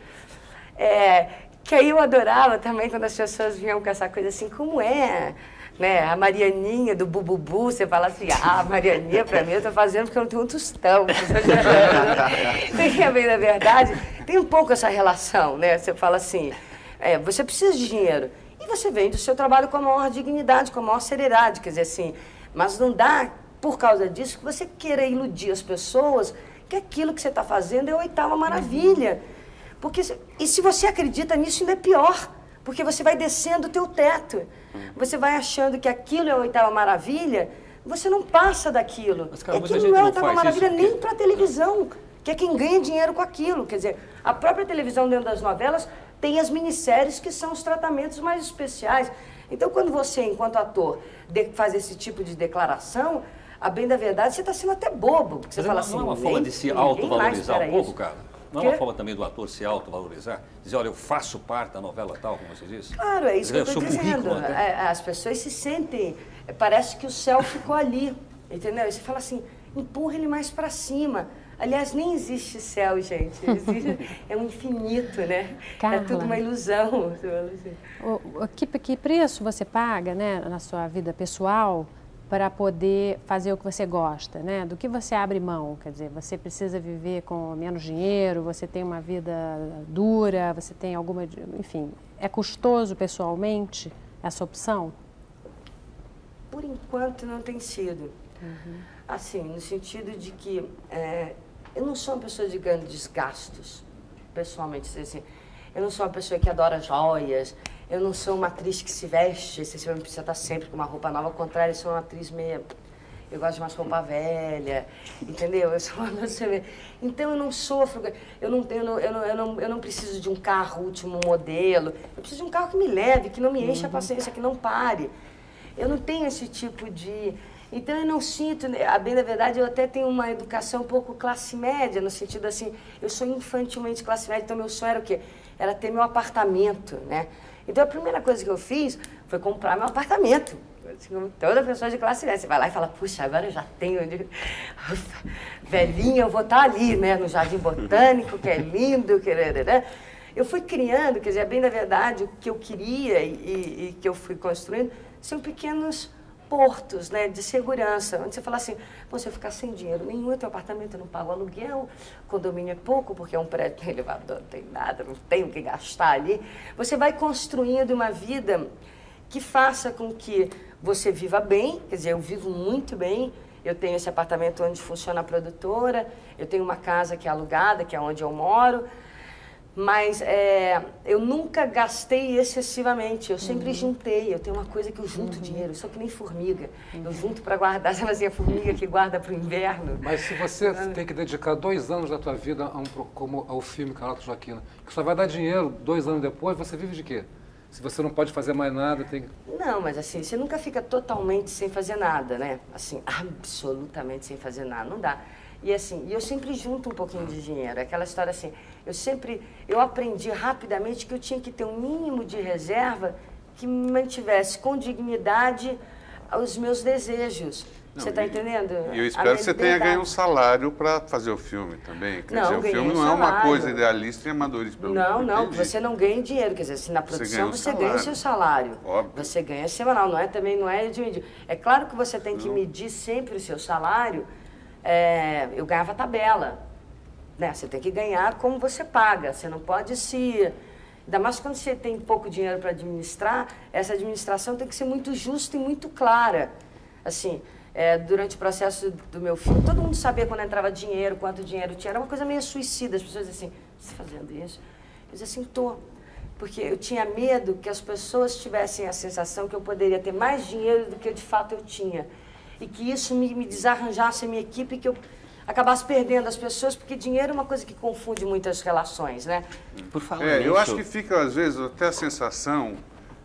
Que aí eu adorava também quando as pessoas vinham com essa coisa assim, como é, né? A Marianinha do Bububu, você fala assim, a Marianinha para mim eu estou fazendo porque eu não tenho um tostão. Tem bem na verdade, tem um pouco essa relação, né? Você fala assim, você precisa de dinheiro e você vende o seu trabalho com a maior dignidade, com a maior seriedade, quer dizer assim, mas não dá por causa disso que você queira iludir as pessoas que aquilo que você está fazendo é a 8ª maravilha. E se você acredita nisso, ainda é pior, porque você vai descendo o teu teto. Você vai achando que aquilo é a 8ª maravilha, você não passa daquilo. Mas, cara, aquilo não é a 8ª maravilha nem para a televisão, que é quem ganha dinheiro com aquilo. Quer dizer, a própria televisão dentro das novelas tem as minisséries que são os tratamentos mais especiais. Então, quando você, enquanto ator, faz esse tipo de declaração, a bem da verdade, você está sendo até bobo. Porque você fala assim, não é uma forma de se autovalorizar um pouco, cara? Não é uma forma também do ator se autovalorizar? Dizer, olha, eu faço parte da novela tal, como você disse? Claro, é isso que eu estou dizendo. As pessoas se sentem, parece que o céu ficou ali, entendeu? E você fala assim, empurra ele mais para cima. Aliás, nem existe céu, gente. É um infinito, né? Carla, é tudo uma ilusão. Que preço você paga, né, na sua vida pessoal para poder fazer o que você gosta, né? Do que você abre mão, quer dizer, você precisa viver com menos dinheiro, você tem uma vida dura, você tem alguma, enfim, é custoso pessoalmente essa opção? Por enquanto não tem sido. Assim, no sentido de que Eu não sou uma pessoa de grandes gastos, pessoalmente, assim. Eu não sou uma pessoa que adora joias, eu não sou uma atriz que se veste, excessivamente precisa estar sempre com uma roupa nova, ao contrário, eu sou uma atriz meia... Eu gosto de mais roupa velha, entendeu? Eu sou uma pessoa... Então eu não sofro, eu não preciso de um carro último modelo, eu preciso de um carro que me leve, que não me encha a paciência, que não pare. Eu não tenho esse tipo de... Então eu não sinto, a bem da verdade, eu até tenho uma educação um pouco classe média, no sentido assim, eu sou infantilmente classe média, então meu sonho era o quê? Era ter meu apartamento, né? Então a primeira coisa que eu fiz foi comprar meu apartamento. Como toda pessoa de classe média, você vai lá e fala, puxa, agora eu já tenho, velhinha, eu vou estar ali, né, no Jardim Botânico, que é lindo, eu fui criando, quer dizer, bem da verdade, o que eu queria e que eu fui construindo, são pequenos portos, né, de segurança, onde você fala assim, pô, se eu ficar sem dinheiro nenhum, eu tenho apartamento, eu não pago aluguel, condomínio é pouco, porque é um prédio, tem elevador, não tem nada, não tenho o que gastar ali. Você vai construindo uma vida que faça com que você viva bem, quer dizer, eu vivo muito bem, eu tenho esse apartamento onde funciona a produtora, eu tenho uma casa que é alugada, que é onde eu moro, mas eu nunca gastei excessivamente, eu sempre juntei, eu tenho uma coisa que eu junto dinheiro, eu sou que nem formiga, eu junto para guardar, sabe assim, a formiga que guarda para o inverno. Mas se você tem que dedicar 2 anos da tua vida como ao filme Carlota Joaquina, que só vai dar dinheiro 2 anos depois, você vive de quê? Se você não pode fazer mais nada, tem... Não, mas assim, você nunca fica totalmente sem fazer nada, né? Assim, absolutamente sem fazer nada, não dá. E assim, eu sempre junto um pouquinho de dinheiro, aquela história assim, eu aprendi rapidamente que eu tinha que ter um mínimo de reserva que me mantivesse com dignidade os meus desejos. Você está entendendo? E eu espero que você tenha ganho um salário para fazer o filme também. Quer dizer, o filme não é uma coisa idealista e amadorista. Pelo não, você não ganha dinheiro. Quer dizer, se na produção você ganha o seu salário. Óbvio. Você ganha semanal, também não é de... É claro que você tem que medir sempre o seu salário. Eu ganhava tabela. Né? Você tem que ganhar como você paga. Você não pode se... Ainda mais quando você tem pouco dinheiro para administrar, essa administração tem que ser muito justa e muito clara. Assim... durante o processo do meu filme, todo mundo sabia quando entrava dinheiro, quanto dinheiro tinha. Era uma coisa meio suicida. As pessoas diziam assim, você está fazendo isso? Eu dizia assim, estou. Porque eu tinha medo que as pessoas tivessem a sensação que eu poderia ter mais dinheiro do que de fato eu tinha. E que isso me desarranjasse a minha equipe e que eu acabasse perdendo as pessoas, porque dinheiro é uma coisa que confunde muitas relações, né? Por falar nisso... Eu acho que fica, às vezes, até a sensação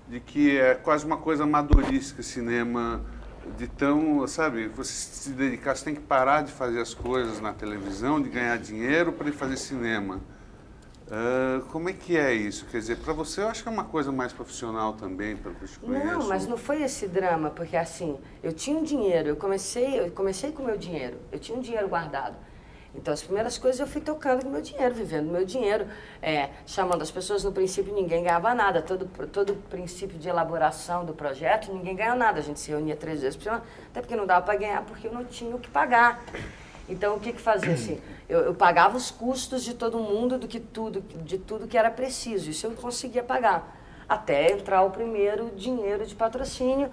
de que é quase uma coisa amadorística cinema... de tão, sabe, você se dedicar, você tem que parar de fazer as coisas na televisão, de ganhar dinheiro para ir fazer cinema. Como é que é isso? Quer dizer, para você eu acho que é uma coisa mais profissional também, pelo que eu te conheço. Não, mas não foi esse drama, porque assim, eu tinha um dinheiro, eu comecei com o meu dinheiro, eu tinha um dinheiro guardado. Então, as primeiras coisas eu fui tocando com o meu dinheiro, vivendo o meu dinheiro, chamando as pessoas. No princípio, ninguém ganhava nada. Todo princípio de elaboração do projeto, ninguém ganhava nada. A gente se reunia 3 vezes por semana, até porque não dava para ganhar, porque eu não tinha o que pagar. Então, o que fazia? Assim, eu pagava os custos de todo mundo, de tudo que era preciso. Isso eu conseguia pagar, até entrar o primeiro dinheiro de patrocínio,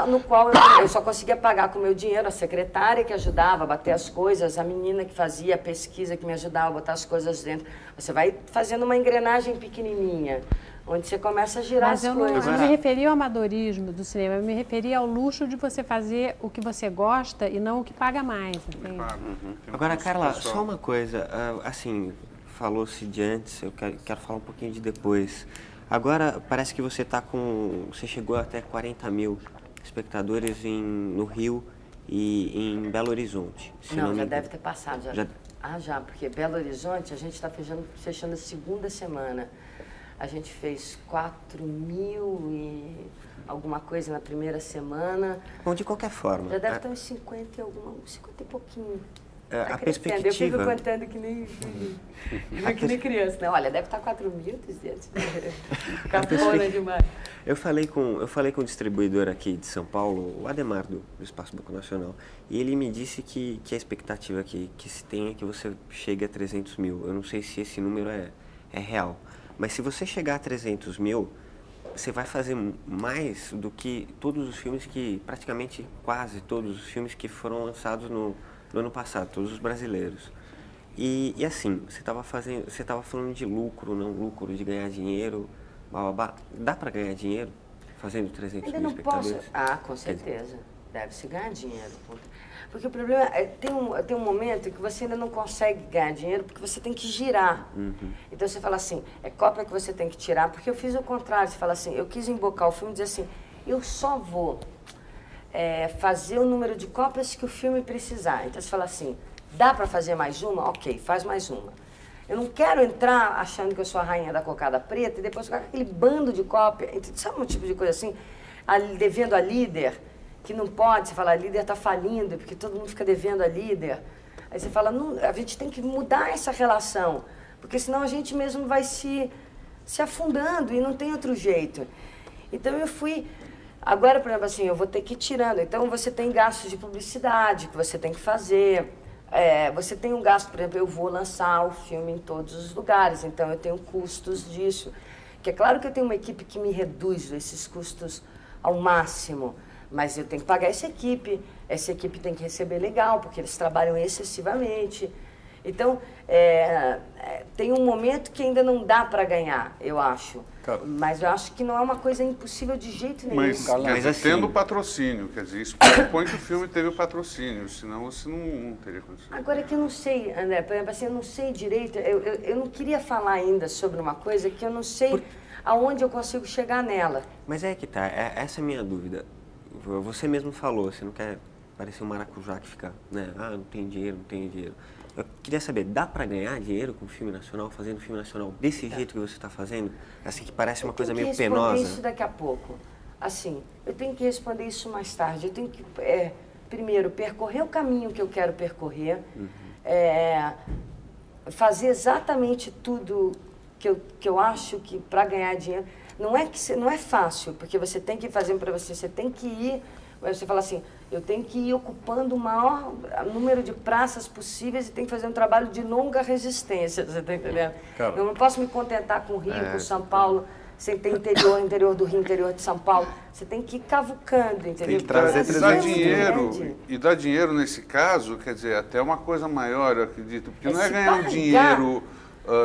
no qual eu só conseguia pagar com o meu dinheiro, a secretária que ajudava a bater as coisas, a menina que fazia a pesquisa, que me ajudava a botar as coisas dentro. Você vai fazendo uma engrenagem pequenininha, onde você começa a girar as coisas. Mas eu não me referi ao amadorismo do cinema, eu me referi ao luxo de você fazer o que você gosta e não o que paga mais. Agora, Carla, só uma coisa, assim, falou-se de antes, eu quero falar um pouquinho de depois. Agora, parece que você chegou até 40 mil espectadores no Rio e em Belo Horizonte. Não, já deve ter passado. Já, porque Belo Horizonte a gente está fechando a segunda semana. A gente fez 4 mil e alguma coisa na primeira semana. Bom, de qualquer forma. Já deve estar uns 50 e pouquinho. A perspectiva... Eu fico contando que nem criança. Não, olha, deve estar 4.200. Capona demais. Eu falei com o distribuidor aqui de São Paulo, o Ademar, do Espaço Banco Nacional, e ele me disse que a expectativa que se tem é que você chegue a 300 mil. Eu não sei se esse número é real, mas se você chegar a 300 mil, você vai fazer mais do que todos os filmes praticamente quase todos os filmes que foram lançados no ano passado, todos os brasileiros. E assim, você estava falando de lucro, não lucro, de ganhar dinheiro, bababá. Dá para ganhar dinheiro fazendo 300 mil espectadores? Posso. Ah, com certeza. Deve-se ganhar dinheiro. Porque o problema é tem um momento em que você ainda não consegue ganhar dinheiro porque você tem que girar. Então você fala assim, é cópia que você tem que tirar, porque eu fiz o contrário. Você fala assim, eu quis embocar o filme e dizer assim, eu só vou fazer o número de cópias que o filme precisar. Então você fala assim, dá para fazer mais uma? Ok, faz mais uma. Eu não quero entrar achando que eu sou a rainha da cocada preta e depois ficar com aquele bando de cópia. Sabe um tipo de coisa assim? Devendo a líder, que não pode. Você fala, a líder está falindo, porque todo mundo fica devendo a líder. Aí você fala, não, a gente tem que mudar essa relação, porque senão a gente mesmo vai se afundando e não tem outro jeito. Então eu fui... Agora, por exemplo, assim, eu vou ter que ir tirando. Então você tem gastos de publicidade que você tem que fazer. Você tem um gasto, por exemplo, eu vou lançar o filme em todos os lugares, então eu tenho custos disso. Que é claro que eu tenho uma equipe que me reduz esses custos ao máximo, mas eu tenho que pagar essa equipe tem que receber legal, porque eles trabalham excessivamente. Então, tem um momento que ainda não dá para ganhar, eu acho. Mas eu acho que não é uma coisa impossível de jeito nenhum. Mas assim, tendo patrocínio, quer dizer, isso propõe que o filme teve o patrocínio, senão você não teria condições. Agora que eu não sei, André, por exemplo, assim, eu não sei direito, eu não queria falar ainda sobre uma coisa que eu não sei aonde eu consigo chegar nela. Mas é que tá, essa é a minha dúvida. Você mesmo falou, você não quer parecer um maracujá que fica, né, não tem dinheiro, não tem dinheiro. Eu queria saber, dá para ganhar dinheiro com filme nacional, fazendo filme nacional desse jeito que você está fazendo? Assim, que parece uma coisa meio penosa. Eu tenho que responder isso daqui a pouco. Assim, eu tenho que responder isso mais tarde. Eu tenho que, primeiro, percorrer o caminho que eu quero percorrer, fazer exatamente tudo que eu acho que para ganhar dinheiro... Não é fácil, porque você tem que fazer para você tem que ir... Você fala assim, eu tenho que ir ocupando o maior número de praças possíveis e tenho que fazer um trabalho de longa resistência, você está entendendo? Claro. Eu não posso me contentar com o Rio, com São Paulo, sem ter interior do Rio, interior de São Paulo. Você tem que ir cavucando, entendeu? Tem que trazer dar dinheiro nesse caso, quer dizer, até uma coisa maior, eu acredito, porque não é ganhar um dinheiro...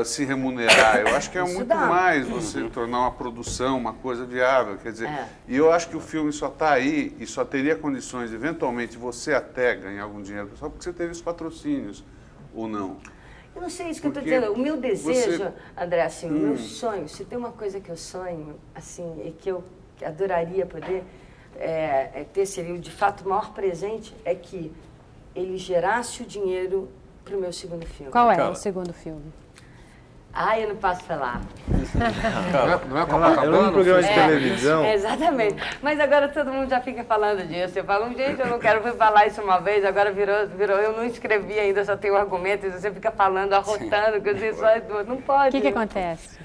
se remunerar. Eu acho que é muito mais você tornar uma produção, uma coisa viável. Quer dizer, e eu acho que o filme só está aí e só teria condições, eventualmente, você até ganhar algum dinheiro, só porque você teve os patrocínios, ou não. Eu não sei isso que eu estou dizendo. O meu desejo, André, assim, o meu sonho, se tem uma coisa que eu sonho, assim, e que eu adoraria poder ter, seria de fato o maior presente, é que ele gerasse o dinheiro para o meu segundo filme. Qual é o segundo filme? Eu não posso falar. Não é Copacabana? É um programa de televisão. Exatamente. Mas agora todo mundo já fica falando disso. Eu falo, gente, eu não quero falar isso uma vez, agora virou, eu não escrevi ainda, só tenho argumento, e você fica falando, arrotando, que eu disse, não pode. O que acontece?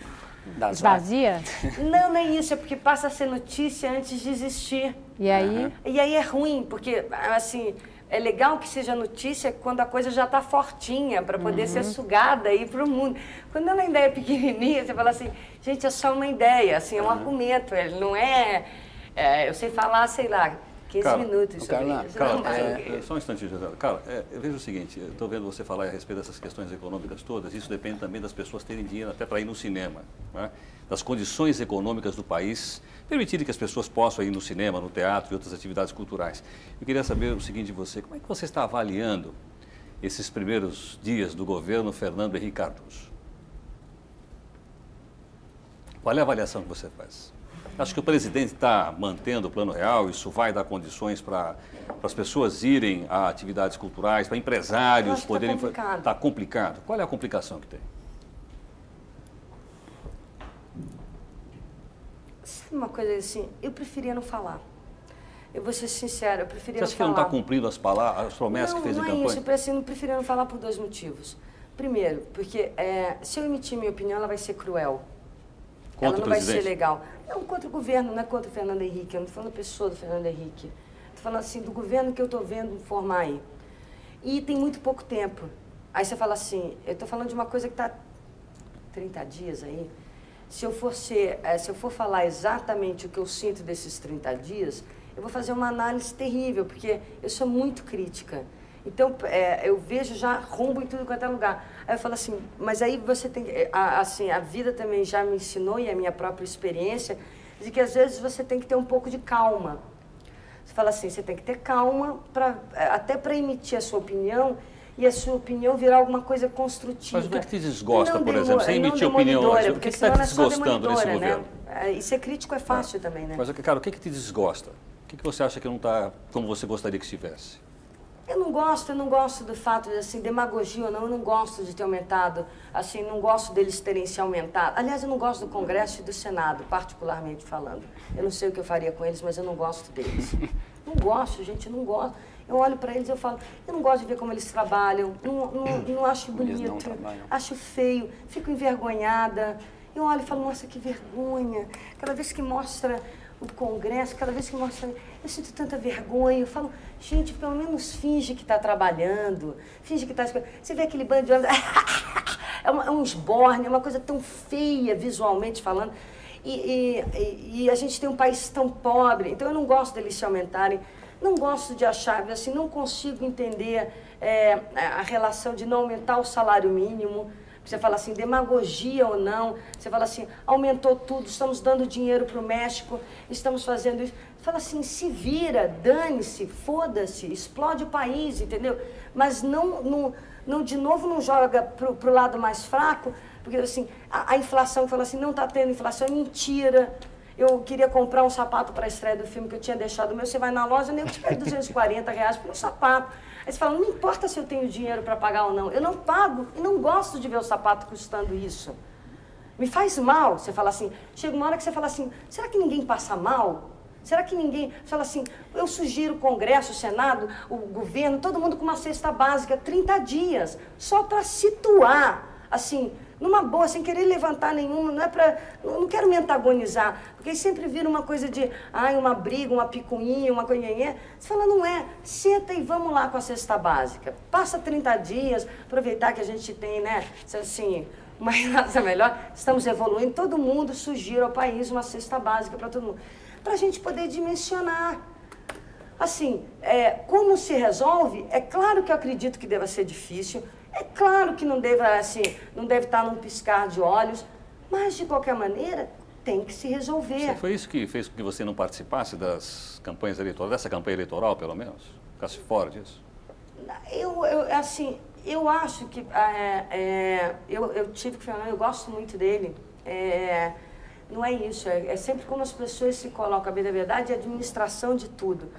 Esvazia? Não é isso, é porque passa a ser notícia antes de existir. E aí? E aí é ruim, porque, assim... É legal que seja notícia quando a coisa já está fortinha, para poder ser sugada e ir para o mundo. Quando ela ainda é pequenininha, você fala assim, gente, é só uma ideia, assim, é um argumento, ele não eu sei falar, sei lá, 15 minutos sobre isso. Carla, só um instantinho, José. Carla, veja o seguinte, eu estou vendo você falar a respeito dessas questões econômicas todas, isso depende também das pessoas terem dinheiro até para ir no cinema, né? Das condições econômicas do país, permitirem que as pessoas possam ir no cinema, no teatro e outras atividades culturais. Eu queria saber o seguinte de você, como é que você está avaliando esses primeiros dias do governo Fernando Henrique Cardoso? Qual é a avaliação que você faz? Acho que o presidente está mantendo o Plano Real, isso vai dar condições para as pessoas irem a atividades culturais, para empresários poderem... Está complicado. Qual é a complicação que tem? Uma coisa assim, eu preferia não falar. Eu vou ser sincera, eu preferia não falar. Você acha que não está cumprindo as promessas que fez em campanha? Não é isso, eu preferia não falar por dois motivos. Primeiro, porque se eu emitir minha opinião, ela vai ser cruel. Contra ela não o vai presidente? ser legal. Não, contra o governo, não é contra o Fernando Henrique. Eu não estou falando da pessoa do Fernando Henrique. Estou falando assim, do governo que eu estou vendo formar aí. E tem muito pouco tempo. Aí você fala assim, eu estou falando de uma coisa que está 30 dias aí. Se eu for falar exatamente o que eu sinto desses 30 dias, eu vou fazer uma análise terrível, porque eu sou muito crítica. Então, eu vejo já rumbo em tudo quanto é lugar. Aí eu falo assim, mas aí você tem que... Assim, a vida também já me ensinou, e a minha própria experiência, de que às vezes você tem que ter um pouco de calma. Você fala assim, você tem que ter calma, até para emitir a sua opinião, e a sua opinião virar alguma coisa construtiva. Mas o que te desgosta, por exemplo? Você emitir opinião, o que está te desgostando nesse governo? E ser crítico é fácil também, né? Mas, cara, o que te desgosta? O que você acha que não está como você gostaria que estivesse? Eu não gosto do fato de, assim, demagogia ou não, eu não gosto de ter aumentado, assim, não gosto deles terem se aumentado. Aliás, eu não gosto do Congresso e do Senado, particularmente falando. Eu não sei o que eu faria com eles, mas eu não gosto deles. Não gosto, gente, eu não gosto. Eu olho para eles e eu falo, eu não gosto de ver como eles trabalham, não acho bonito, acho feio, fico envergonhada. Eu olho e falo, nossa, que vergonha. Cada vez que mostra o Congresso, cada vez que mostra, eu sinto tanta vergonha. Eu falo, gente, pelo menos finge que está trabalhando, finge que está... Você vê aquele bando de homens, é um esborne, é uma coisa tão feia visualmente falando. E a gente tem um país tão pobre, então eu não gosto deles se aumentarem. Não gosto de achar, assim, não consigo entender a relação de não aumentar o salário mínimo. Você fala assim, demagogia ou não, você fala assim, aumentou tudo, estamos dando dinheiro para o México, estamos fazendo isso. Fala assim, se vira, dane-se, foda-se, explode o país, entendeu? Mas não de novo não joga para o lado mais fraco, porque assim, a inflação, fala assim, não está tendo inflação, é mentira. Eu queria comprar um sapato para a estreia do filme que eu tinha deixado o meu, você vai na loja, nem te pede R$240 por um sapato. Aí você fala, não importa se eu tenho dinheiro para pagar ou não, eu não pago e não gosto de ver o sapato custando isso. Me faz mal, você fala assim, chega uma hora que você fala assim, será que ninguém passa mal? Será que ninguém... Fala assim, eu sugiro o Congresso, o Senado, o governo, todo mundo com uma cesta básica, 30 dias, só para situar, assim, numa boa, sem querer levantar nenhuma, não é para... Não quero me antagonizar, porque aí sempre vira uma coisa de, uma briga, uma picuinha, uma coisinha. Você fala, não é, senta e vamos lá com a cesta básica. Passa 30 dias, aproveitar que a gente tem, né, assim, uma relação melhor, estamos evoluindo, todo mundo sugira ao país uma cesta básica para todo mundo, para a gente poder dimensionar. Assim, como se resolve, é claro que eu acredito que deva ser difícil, é claro que não deve estar num piscar de olhos, mas, de qualquer maneira, tem que se resolver. Foi isso que fez com que você não participasse das campanhas eleitorais, dessa campanha eleitoral, pelo menos? Ficasse fora disso? Eu acho que... eu tive que falar, eu gosto muito dele. Não é isso, é sempre como as pessoas se colocam. A bem da verdade é a administração de tudo.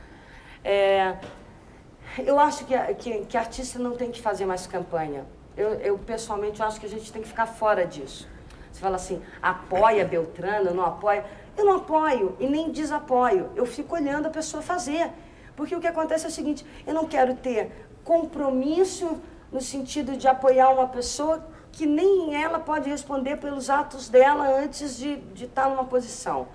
Eu acho que artista não tem que fazer mais campanha. Eu pessoalmente, acho que a gente tem que ficar fora disso. Você fala assim, apoia Beltrano, não apoia? Eu não apoio e nem desapoio. Eu fico olhando a pessoa fazer. Porque o que acontece é o seguinte, eu não quero ter compromisso no sentido de apoiar uma pessoa que nem ela pode responder pelos atos dela antes de estar numa posição.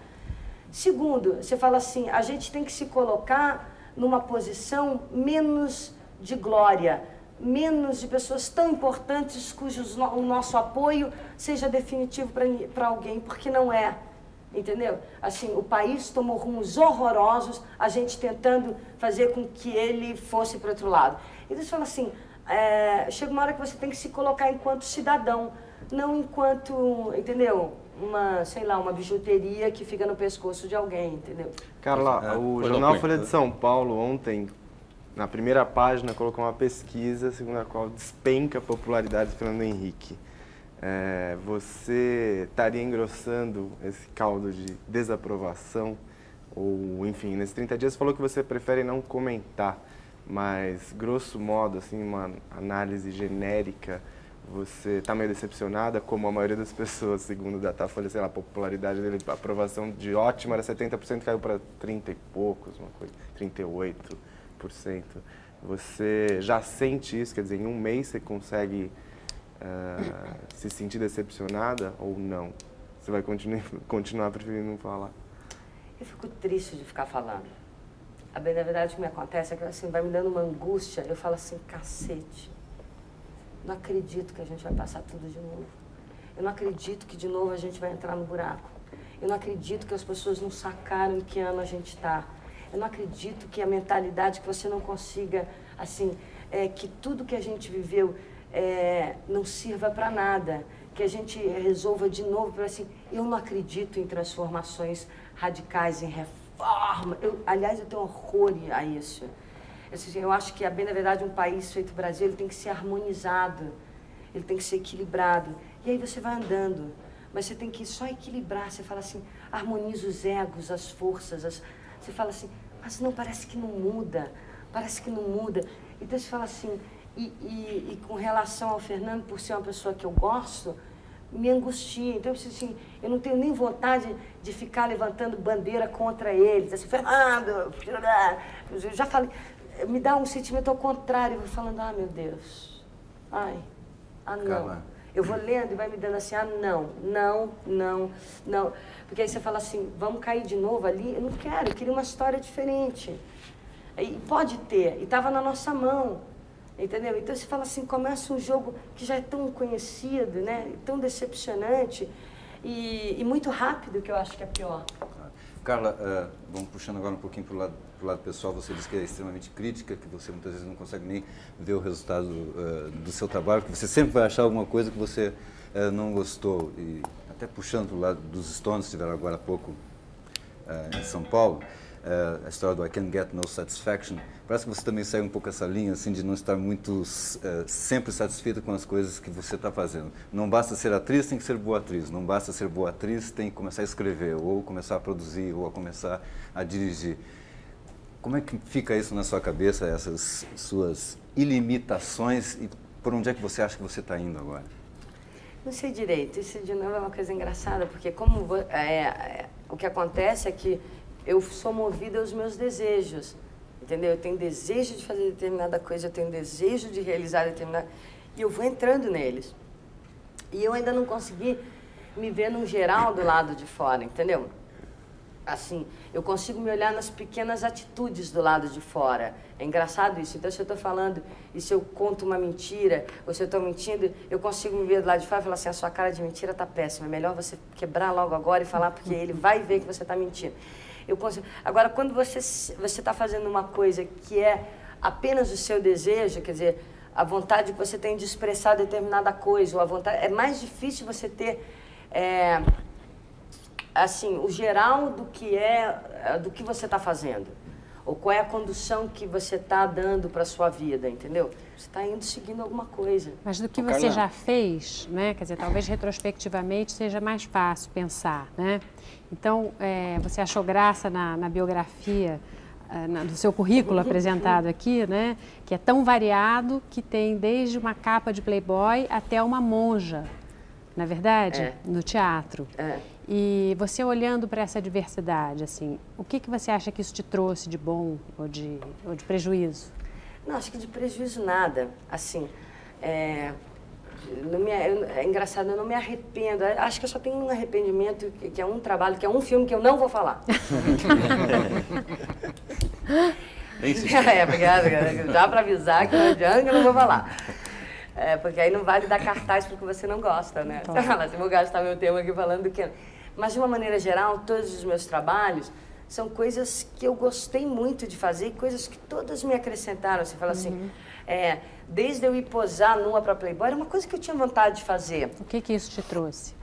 Segundo, você fala assim, a gente tem que se colocar numa posição menos de glória, menos de pessoas tão importantes o nosso apoio seja definitivo para alguém, porque não é, entendeu? Assim, o país tomou rumos horrorosos, a gente tentando fazer com que ele fosse para o outro lado. Então você fala assim, chega uma hora que você tem que se colocar enquanto cidadão, não enquanto, entendeu? Uma bijuteria que fica no pescoço de alguém, entendeu? Carla, o jornal Folha de São Paulo ontem, na primeira página, colocou uma pesquisa segundo a qual despenca a popularidade do Fernando Henrique. Você estaria engrossando esse caldo de desaprovação? Ou, enfim, nesses 30 dias você falou que você prefere não comentar, mas, grosso modo, assim, uma análise genérica, você está meio decepcionada, como a maioria das pessoas, segundo o Datafolha, sei lá, a popularidade dele, a aprovação de ótima era 70%, caiu para 30 e poucos, uma coisa, 38%. Você já sente isso? Quer dizer, em um mês você consegue se sentir decepcionada ou não? Você vai continuar preferindo não falar? Eu fico triste de ficar falando. A bem da verdade, o que me acontece é que assim, vai me dando uma angústia, eu falo assim, cacete. Não acredito que a gente vai passar tudo de novo. Eu não acredito que de novo a gente vai entrar no buraco. Eu não acredito que as pessoas não sacaram em que ano a gente está. Eu não acredito que a mentalidade que você não consiga, assim, que tudo que a gente viveu não sirva para nada, que a gente resolva de novo, para assim, eu não acredito em transformações radicais, em reforma. Aliás, eu tenho horror a isso. Eu acho que, bem na verdade, um país feito Brasil, ele tem que ser harmonizado, ele tem que ser equilibrado. E aí você vai andando, mas você tem que só equilibrar. Você fala assim, harmoniza os egos, as forças. Você fala assim, mas não, parece que não muda, parece que não muda. Então você fala assim, e com relação ao Fernando, por ser uma pessoa que eu gosto, me angustia. Então, assim, eu não tenho nem vontade de ficar levantando bandeira contra eles. Assim, Fernando, eu já falei, me dá um sentimento ao contrário. Eu vou falando, meu Deus, não. Carla. Eu vou lendo e vai me dando assim, não. Porque aí você fala assim, vamos cair de novo ali? Eu não quero, eu queria uma história diferente. E pode ter, e estava na nossa mão. Entendeu? Então você fala assim, começa um jogo que já é tão conhecido, né? Tão decepcionante e muito rápido, que eu acho que é pior. Carla, vamos puxando agora um pouquinho para o lado pessoal. Você disse que é extremamente crítica, que você muitas vezes não consegue nem ver o resultado do seu trabalho, que você sempre vai achar alguma coisa que você não gostou. E até puxando para o lado dos Stones, que estiveram agora há pouco em São Paulo, a história do I Can't Get No Satisfaction, parece que você também segue um pouco essa linha, assim, de não estar muito sempre satisfeita com as coisas que você está fazendo. Não basta ser atriz, tem que ser boa atriz. Não basta ser boa atriz, tem que começar a escrever, ou começar a produzir, ou a começar a dirigir. Como é que fica isso na sua cabeça, essas suas ilimitações, e por onde é que você acha que você está indo agora? Não sei direito. Isso, de novo, é uma coisa engraçada, porque como o que acontece é que eu sou movida aos meus desejos, entendeu? Eu tenho desejo de fazer determinada coisa, eu tenho desejo de realizar determinada... E eu vou entrando neles. E eu ainda não consegui me ver num geral do lado de fora, entendeu? Assim, eu consigo me olhar nas pequenas atitudes do lado de fora. É engraçado isso. Então, se eu estou falando e se eu conto uma mentira, ou se eu estou mentindo, eu consigo me ver do lado de fora e falar assim, a sua cara de mentira está péssima, é melhor você quebrar logo agora e falar, porque ele vai ver que você está mentindo. Eu consigo. Agora, quando você está fazendo uma coisa que é apenas o seu desejo, quer dizer, a vontade que você tem de expressar determinada coisa, ou a vontade, é mais difícil você ter, assim, o geral do que você está fazendo, ou qual é a condução que você está dando para a sua vida, entendeu? Você está indo seguindo alguma coisa. Mas do que você já fez, né? Quer dizer, talvez retrospectivamente seja mais fácil pensar, né? Então, você achou graça na biografia, do seu currículo apresentado aqui, né? Que é tão variado que tem desde uma capa de Playboy até uma monja, na verdade, no teatro. E você olhando para essa diversidade, assim, o que você acha que isso te trouxe de bom ou de prejuízo? Não, acho que de prejuízo nada. Assim, é engraçado, eu não me arrependo. Acho que eu só tenho um arrependimento, que é um trabalho, que é um filme que eu não vou falar. Obrigada. Dá para avisar que não adianta, eu não vou falar. Porque aí não vale dar cartaz porque você não gosta, né? Então, vou gastar meu tempo aqui falando do que... Mas, de uma maneira geral, todos os meus trabalhos são coisas que eu gostei muito de fazer e coisas que todas me acrescentaram. Você fala assim, desde eu ir posar nua para Playboy, era uma coisa que eu tinha vontade de fazer. O que isso te trouxe?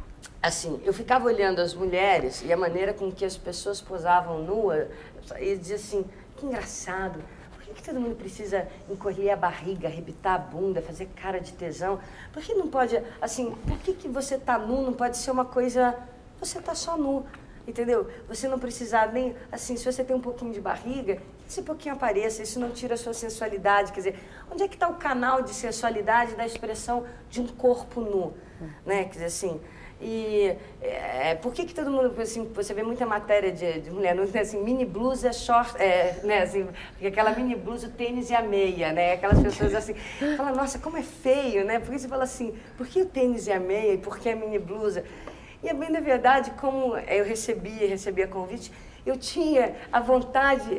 Assim, eu ficava olhando as mulheres e a maneira com que as pessoas posavam nua e dizia assim, que engraçado. Por que todo mundo precisa encolher a barriga, arrebitar a bunda, fazer cara de tesão? Por que não pode, assim, por que você tá nu não pode ser uma coisa... Você tá só nu, entendeu? Você não precisar nem, assim, se você tem um pouquinho de barriga, que esse pouquinho apareça, isso não tira a sua sensualidade, quer dizer, onde é que está o canal de sensualidade da expressão de um corpo nu, né? Quer dizer, assim, e por que todo mundo, assim, você vê muita matéria de mulher nu, assim, mini blusa, short, né, assim, aquela mini blusa, o tênis e a meia, né? Aquelas pessoas assim, falam, nossa, como é feio, né? Por que você fala assim, por que o tênis e a meia e por que a mini blusa? E, bem, na verdade, como eu recebia convite, eu tinha a vontade,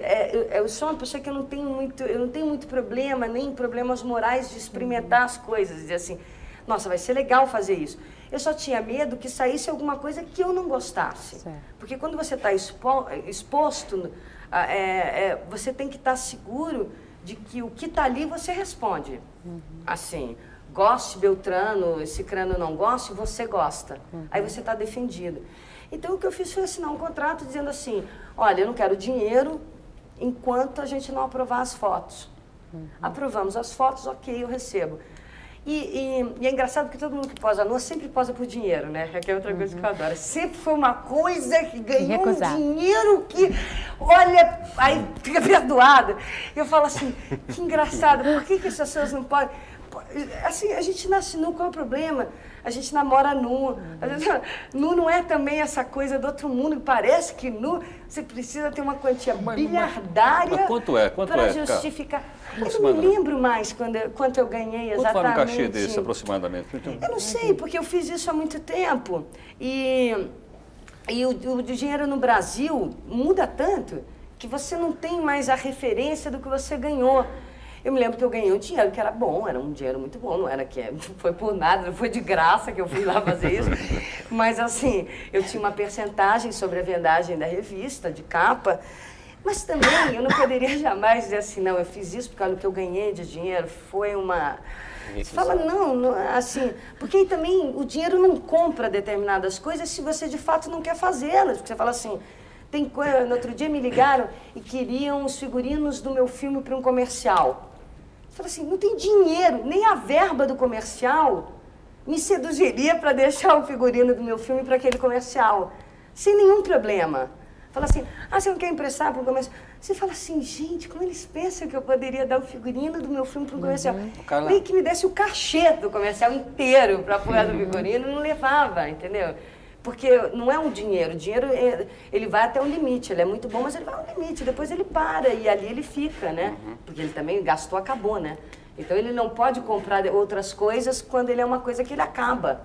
eu sou uma pessoa que eu não tenho muito problema, nem problemas morais de experimentar as coisas, dizer assim, nossa, vai ser legal fazer isso. Eu só tinha medo que saísse alguma coisa que eu não gostasse. Certo. Porque quando você está exposto, você tem que estar seguro de que o que está ali você responde. Assim, goste Beltrano, Cicrano não goste, você gosta. Aí você está defendido. Então, o que eu fiz foi assinar um contrato dizendo assim, olha, eu não quero dinheiro enquanto a gente não aprovar as fotos. Aprovamos as fotos, ok, eu recebo. E é engraçado porque todo mundo que posa nua sempre posa por dinheiro, né? Que é outra coisa que eu adoro. Sempre foi uma coisa que ganhou um dinheiro que, olha, aí fica perdoado. Eu falo assim, que engraçado, por que as pessoas não podem... Assim, a gente nasce nu, qual é o problema? A gente namora nu. Nu não é também essa coisa do outro mundo, parece que nu você precisa ter uma quantia bilhardária para justificar. Eu não me lembro mais quanto eu ganhei exatamente. Quanto vale um cachê desse, aproximadamente? Eu não sei, porque eu fiz isso há muito tempo. E o dinheiro no Brasil muda tanto que você não tem mais a referência do que você ganhou. Eu me lembro que eu ganhei um dinheiro que era bom, era um dinheiro muito bom, não era que foi por nada, não foi de graça que eu fui lá fazer isso. Mas assim, eu tinha uma percentagem sobre a vendagem da revista, de capa, mas também eu não poderia jamais dizer assim, não, eu fiz isso porque olha, o que eu ganhei de dinheiro foi uma... Você fala, não, assim, porque aí também o dinheiro não compra determinadas coisas se você de fato não quer fazê-las, porque você fala assim... No outro dia me ligaram e queriam os figurinos do meu filme para um comercial. Eu falei assim, não tem dinheiro, nem a verba do comercial me seduziria para deixar o figurino do meu filme para aquele comercial. Sem nenhum problema. Fala assim, você não quer emprestar para o comercial? Você fala assim, gente, como eles pensam que eu poderia dar o figurino do meu filme para um comercial? Nem que me desse o cachê do comercial inteiro para apoiar do figurino, não levava, entendeu? Porque não é um dinheiro, o dinheiro ele vai até um limite, ele é muito bom, mas ele vai a um limite, depois ele para e ali ele fica, né? Porque ele também gastou, acabou, né? Então ele não pode comprar outras coisas quando ele é uma coisa que ele acaba.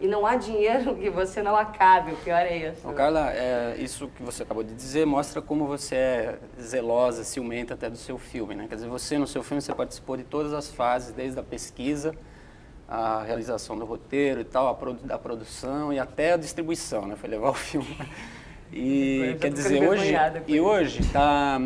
E não há dinheiro que você não acabe, o pior é isso. Carla, isso que você acabou de dizer mostra como você é zelosa, ciumenta até do seu filme, né? Quer dizer, você no seu filme você participou de todas as fases, desde a pesquisa, a realização do roteiro e tal, da produção e até a distribuição, né? Foi levar o filme. E quer dizer, hoje tá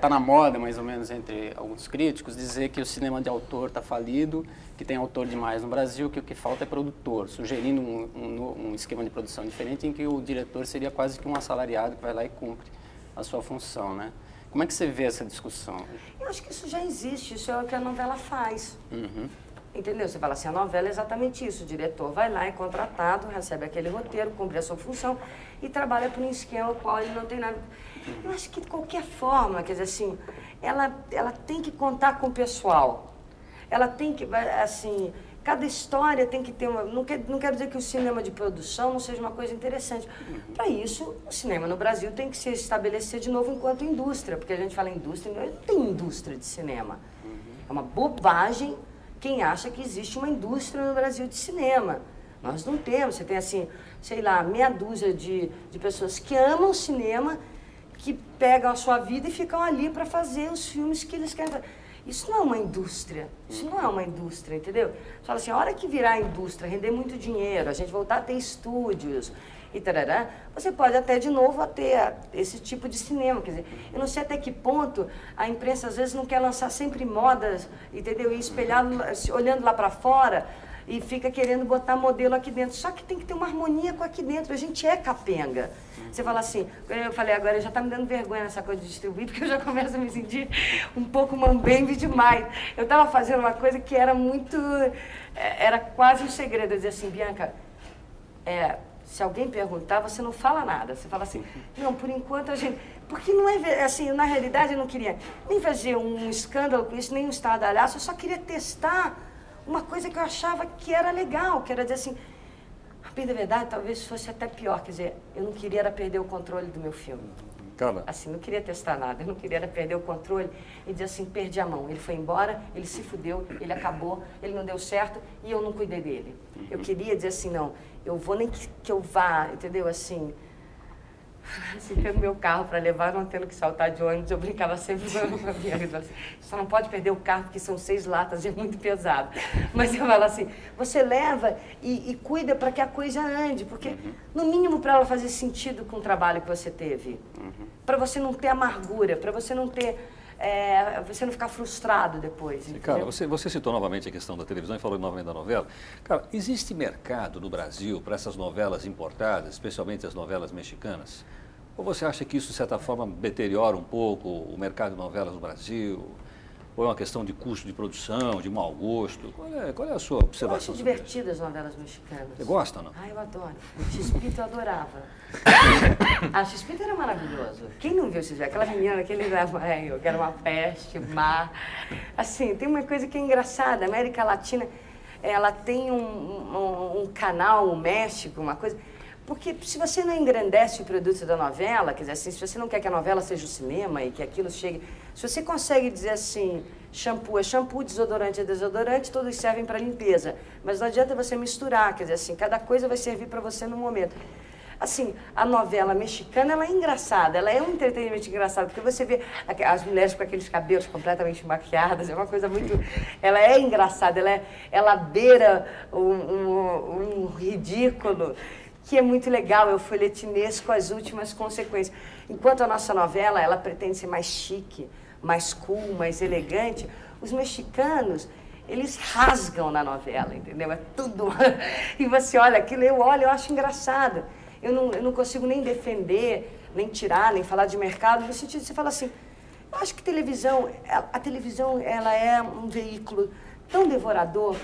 na moda, mais ou menos, entre alguns críticos, dizer que o cinema de autor está falido, que tem autor demais no Brasil, que o que falta é produtor, sugerindo um esquema de produção diferente em que o diretor seria quase que um assalariado que vai lá e cumpre a sua função, né? Como é que você vê essa discussão? Eu acho que isso já existe, isso é o que a novela faz. Entendeu? Você fala assim, a novela é exatamente isso. O diretor vai lá, é contratado, recebe aquele roteiro, cumpre a sua função e trabalha por um esquema ao qual ele não tem nada. Eu acho que de qualquer forma, quer dizer assim, ela tem que contar com o pessoal. Ela tem que, assim, cada história tem que ter uma... Não quero dizer que o cinema de produção não seja uma coisa interessante. Para isso, o cinema no Brasil tem que se estabelecer de novo enquanto indústria, porque a gente fala indústria, não tem indústria de cinema. É uma bobagem quem acha que existe uma indústria no Brasil de cinema. Nós não temos. Você tem, assim, sei lá, meia dúzia de pessoas que amam cinema, que pegam a sua vida e ficam ali para fazer os filmes que eles querem fazer. Isso não é uma indústria. Isso não é uma indústria, entendeu? Você fala assim, a hora que virar a indústria, render muito dinheiro, a gente voltar a ter estúdios e tarará, você pode até de novo ter esse tipo de cinema. Quer dizer, eu não sei até que ponto a imprensa às vezes não quer lançar sempre modas, entendeu? E espelhar, olhando lá para fora e fica querendo botar modelo aqui dentro. Só que tem que ter uma harmonia com aqui dentro. A gente é capenga. Você fala assim, eu falei agora, já está me dando vergonha essa coisa de distribuir, porque eu já começo a me sentir um pouco mambembe demais. Eu estava fazendo uma coisa que era muito, era quase um segredo. Eu dizia assim, Bianca, se alguém perguntar, você não fala nada. Você fala assim, não, por enquanto a gente... Porque não é assim, na realidade eu não queria nem fazer um escândalo com isso, nem um estardalhaço, eu só queria testar uma coisa que eu achava que era legal, que era dizer assim, a bem da verdade, talvez fosse até pior, quer dizer, eu não queria era perder o controle do meu filme. Carla. Assim, não queria testar nada, eu não queria era perder o controle e dizer assim, perdi a mão. Ele foi embora, ele se fudeu, ele acabou, ele não deu certo e eu não cuidei dele. Eu queria dizer assim, não, eu vou nem que eu vá, entendeu, assim pego meu carro para levar, não tendo que saltar de ônibus, eu brincava sempre com a minha vida, assim, só não pode perder o carro porque são 6 latas e é muito pesado. Mas eu falo assim, você leva e cuida para que a coisa ande, porque no mínimo para ela fazer sentido com o trabalho que você teve, para você não ter amargura, para você não ter você não ficar frustrado depois. Cara, você citou novamente a questão da televisão e falou novamente da novela. Cara, existe mercado no Brasil para essas novelas importadas, especialmente as novelas mexicanas? Ou você acha que isso, de certa forma, deteriora um pouco o mercado de novelas no Brasil? Ou é uma questão de custo de produção, de mau gosto? Qual é a sua observação? Eu acho divertidas as novelas mexicanas. Você gosta, não? Ah, eu adoro. O Chespirito eu adorava. O Chespirito era maravilhoso. Quem não viu Chespirito? Aquela menina, aquele que era uma peste, mar. Assim, tem uma coisa que é engraçada. A América Latina, ela tem um canal, um México, uma coisa... Porque se você não engrandece o produto da novela, quer dizer assim, se você não quer que a novela seja o cinema e que aquilo chegue... Se você consegue dizer assim, shampoo é shampoo, desodorante é desodorante, todos servem para limpeza. Mas não adianta você misturar, quer dizer assim, cada coisa vai servir para você no momento. Assim, a novela mexicana, ela é engraçada, ela é um entretenimento engraçado, porque você vê as mulheres com aqueles cabelos completamente maquiadas, é uma coisa muito... Ela é engraçada, ela beira um ridículo, que é muito legal, é o folhetinesco, as últimas consequências. Enquanto a nossa novela, ela pretende ser mais chique, mais cool, mais elegante, os mexicanos, eles rasgam na novela, entendeu? É tudo... E você olha aquilo, eu acho engraçado. Eu não consigo nem defender, nem tirar, nem falar de mercado, no sentido de você falar assim, eu acho que a televisão, ela é um veículo tão devorador,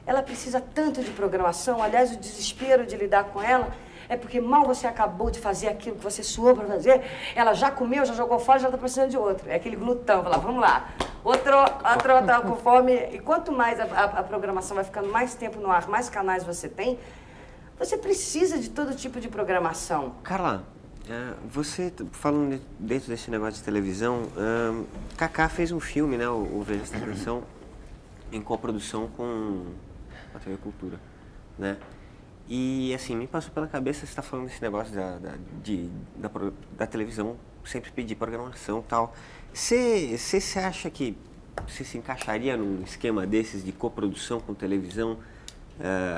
ela precisa tanto de programação, aliás, o desespero de lidar com ela é porque mal você acabou de fazer aquilo que você suou para fazer, ela já comeu, já jogou fora, já está precisando de outro. É aquele glutão, fala, vamos lá, outro está com fome. E quanto mais a programação vai ficando mais tempo no ar, mais canais você tem, você precisa de todo tipo de programação. Carla, você falando dentro desse negócio de televisão, Kaká fez um filme, né, o Veja Esta Canção, em coprodução com a TV Cultura, né? E, assim, me passou pela cabeça, você está falando desse negócio da televisão sempre pedir programação e tal. Você acha que você se encaixaria num esquema desses de coprodução com televisão,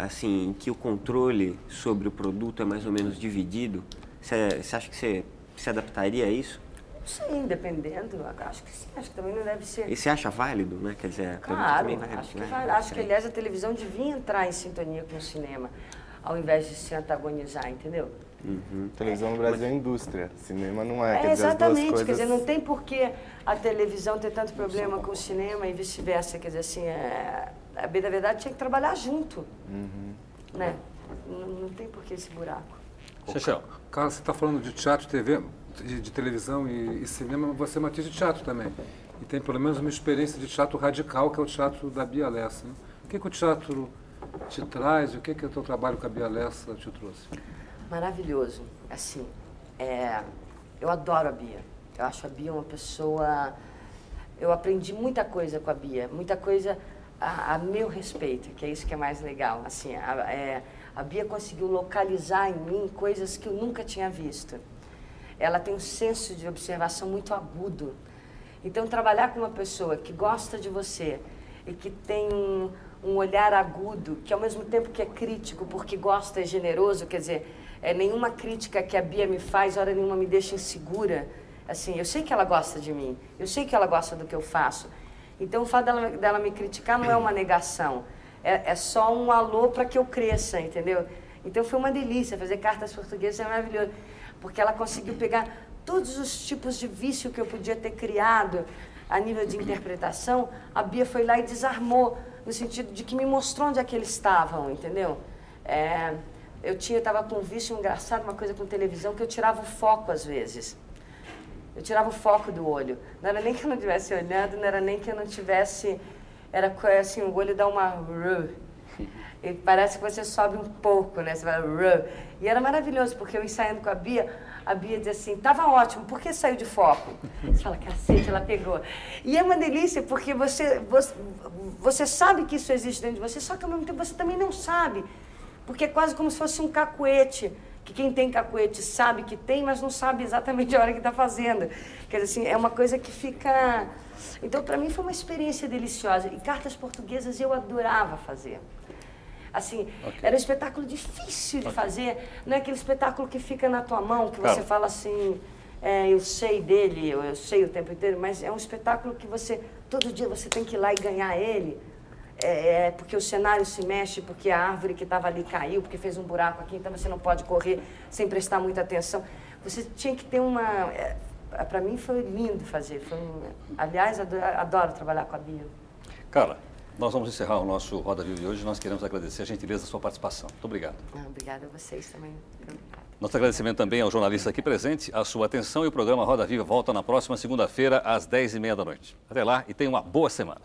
assim, em que o controle sobre o produto é mais ou menos dividido? Você acha que você se adaptaria a isso? Sim, dependendo, acho que sim, acho que também não deve ser. E você acha válido, né? Quer dizer, claro, acho que aliás a televisão devia entrar em sintonia com o cinema, ao invés de se antagonizar, entendeu? Uhum. Televisão no Brasil é indústria, cinema não é. Exatamente, coisas... quer dizer, não tem por que a televisão ter tanto problema com o cinema e vice-versa, quer dizer assim, a bem da verdade tinha que trabalhar junto, né? Não tem por que esse buraco. Chechel. Carlos, você está falando de teatro, TV, de televisão e cinema, mas você é uma atriz de teatro também. E tem pelo menos uma experiência de teatro radical, que é o teatro da Bia Lessa, né? O que o teatro te traz e o que o teu trabalho com a Bia Lessa te trouxe? Maravilhoso. Assim, eu adoro a Bia. Eu acho a Bia uma pessoa... Eu aprendi muita coisa com a Bia, muita coisa a meu respeito, que é isso que é mais legal. Assim, a Bia conseguiu localizar em mim coisas que eu nunca tinha visto. Ela tem um senso de observação muito agudo. Então, trabalhar com uma pessoa que gosta de você e que tem um olhar agudo, que ao mesmo tempo que é crítico, porque gosta, é generoso, quer dizer, nenhuma crítica que a Bia me faz, hora nenhuma me deixa insegura. Assim, eu sei que ela gosta de mim, eu sei que ela gosta do que eu faço. Então, o fato dela me criticar não é uma negação, é só um alô para que eu cresça, entendeu? Então, foi uma delícia, fazer Cartas Portuguesas é maravilhoso, porque ela conseguiu pegar todos os tipos de vício que eu podia ter criado a nível de interpretação, a Bia foi lá e desarmou, no sentido de que me mostrou onde é que eles estavam, entendeu? Eu estava com um vício engraçado, uma coisa com televisão, que eu tirava o foco às vezes. Eu tirava o foco do olho. Não era nem que eu não estivesse olhando, não era nem que eu não tivesse... Era assim, o olho dá uma... E parece que você sobe um pouco, né? Você vai... E era maravilhoso, porque eu ensaiando com a Bia dizia assim, tava ótimo, por que saiu de foco? Você fala, cacete, ela pegou. E é uma delícia, porque você sabe que isso existe dentro de você, só que ao mesmo tempo você também não sabe. Porque é quase como se fosse um cacuete, que quem tem cacuete sabe que tem, mas não sabe exatamente a hora que está fazendo. Quer dizer assim, é uma coisa que fica... Então, para mim, foi uma experiência deliciosa. E Cartas Portuguesas eu adorava fazer. Assim, era um espetáculo difícil de fazer, não é aquele espetáculo que fica na tua mão, que você fala assim, eu sei dele, eu sei o tempo inteiro, mas é um espetáculo que todo dia você tem que ir lá e ganhar ele, porque o cenário se mexe, porque a árvore que estava ali caiu, porque fez um buraco aqui, então você não pode correr sem prestar muita atenção. Você tinha que ter para mim foi lindo fazer, aliás, adoro trabalhar com a Bia. Carla, nós vamos encerrar o nosso Roda Viva de hoje. Nós queremos agradecer a gentileza da sua participação. Muito obrigado. Obrigada a vocês também. Obrigada. Nosso agradecimento também ao jornalista aqui presente, a sua atenção, e o programa Roda Viva volta na próxima segunda-feira, às 10h30 da noite. Até lá e tenha uma boa semana.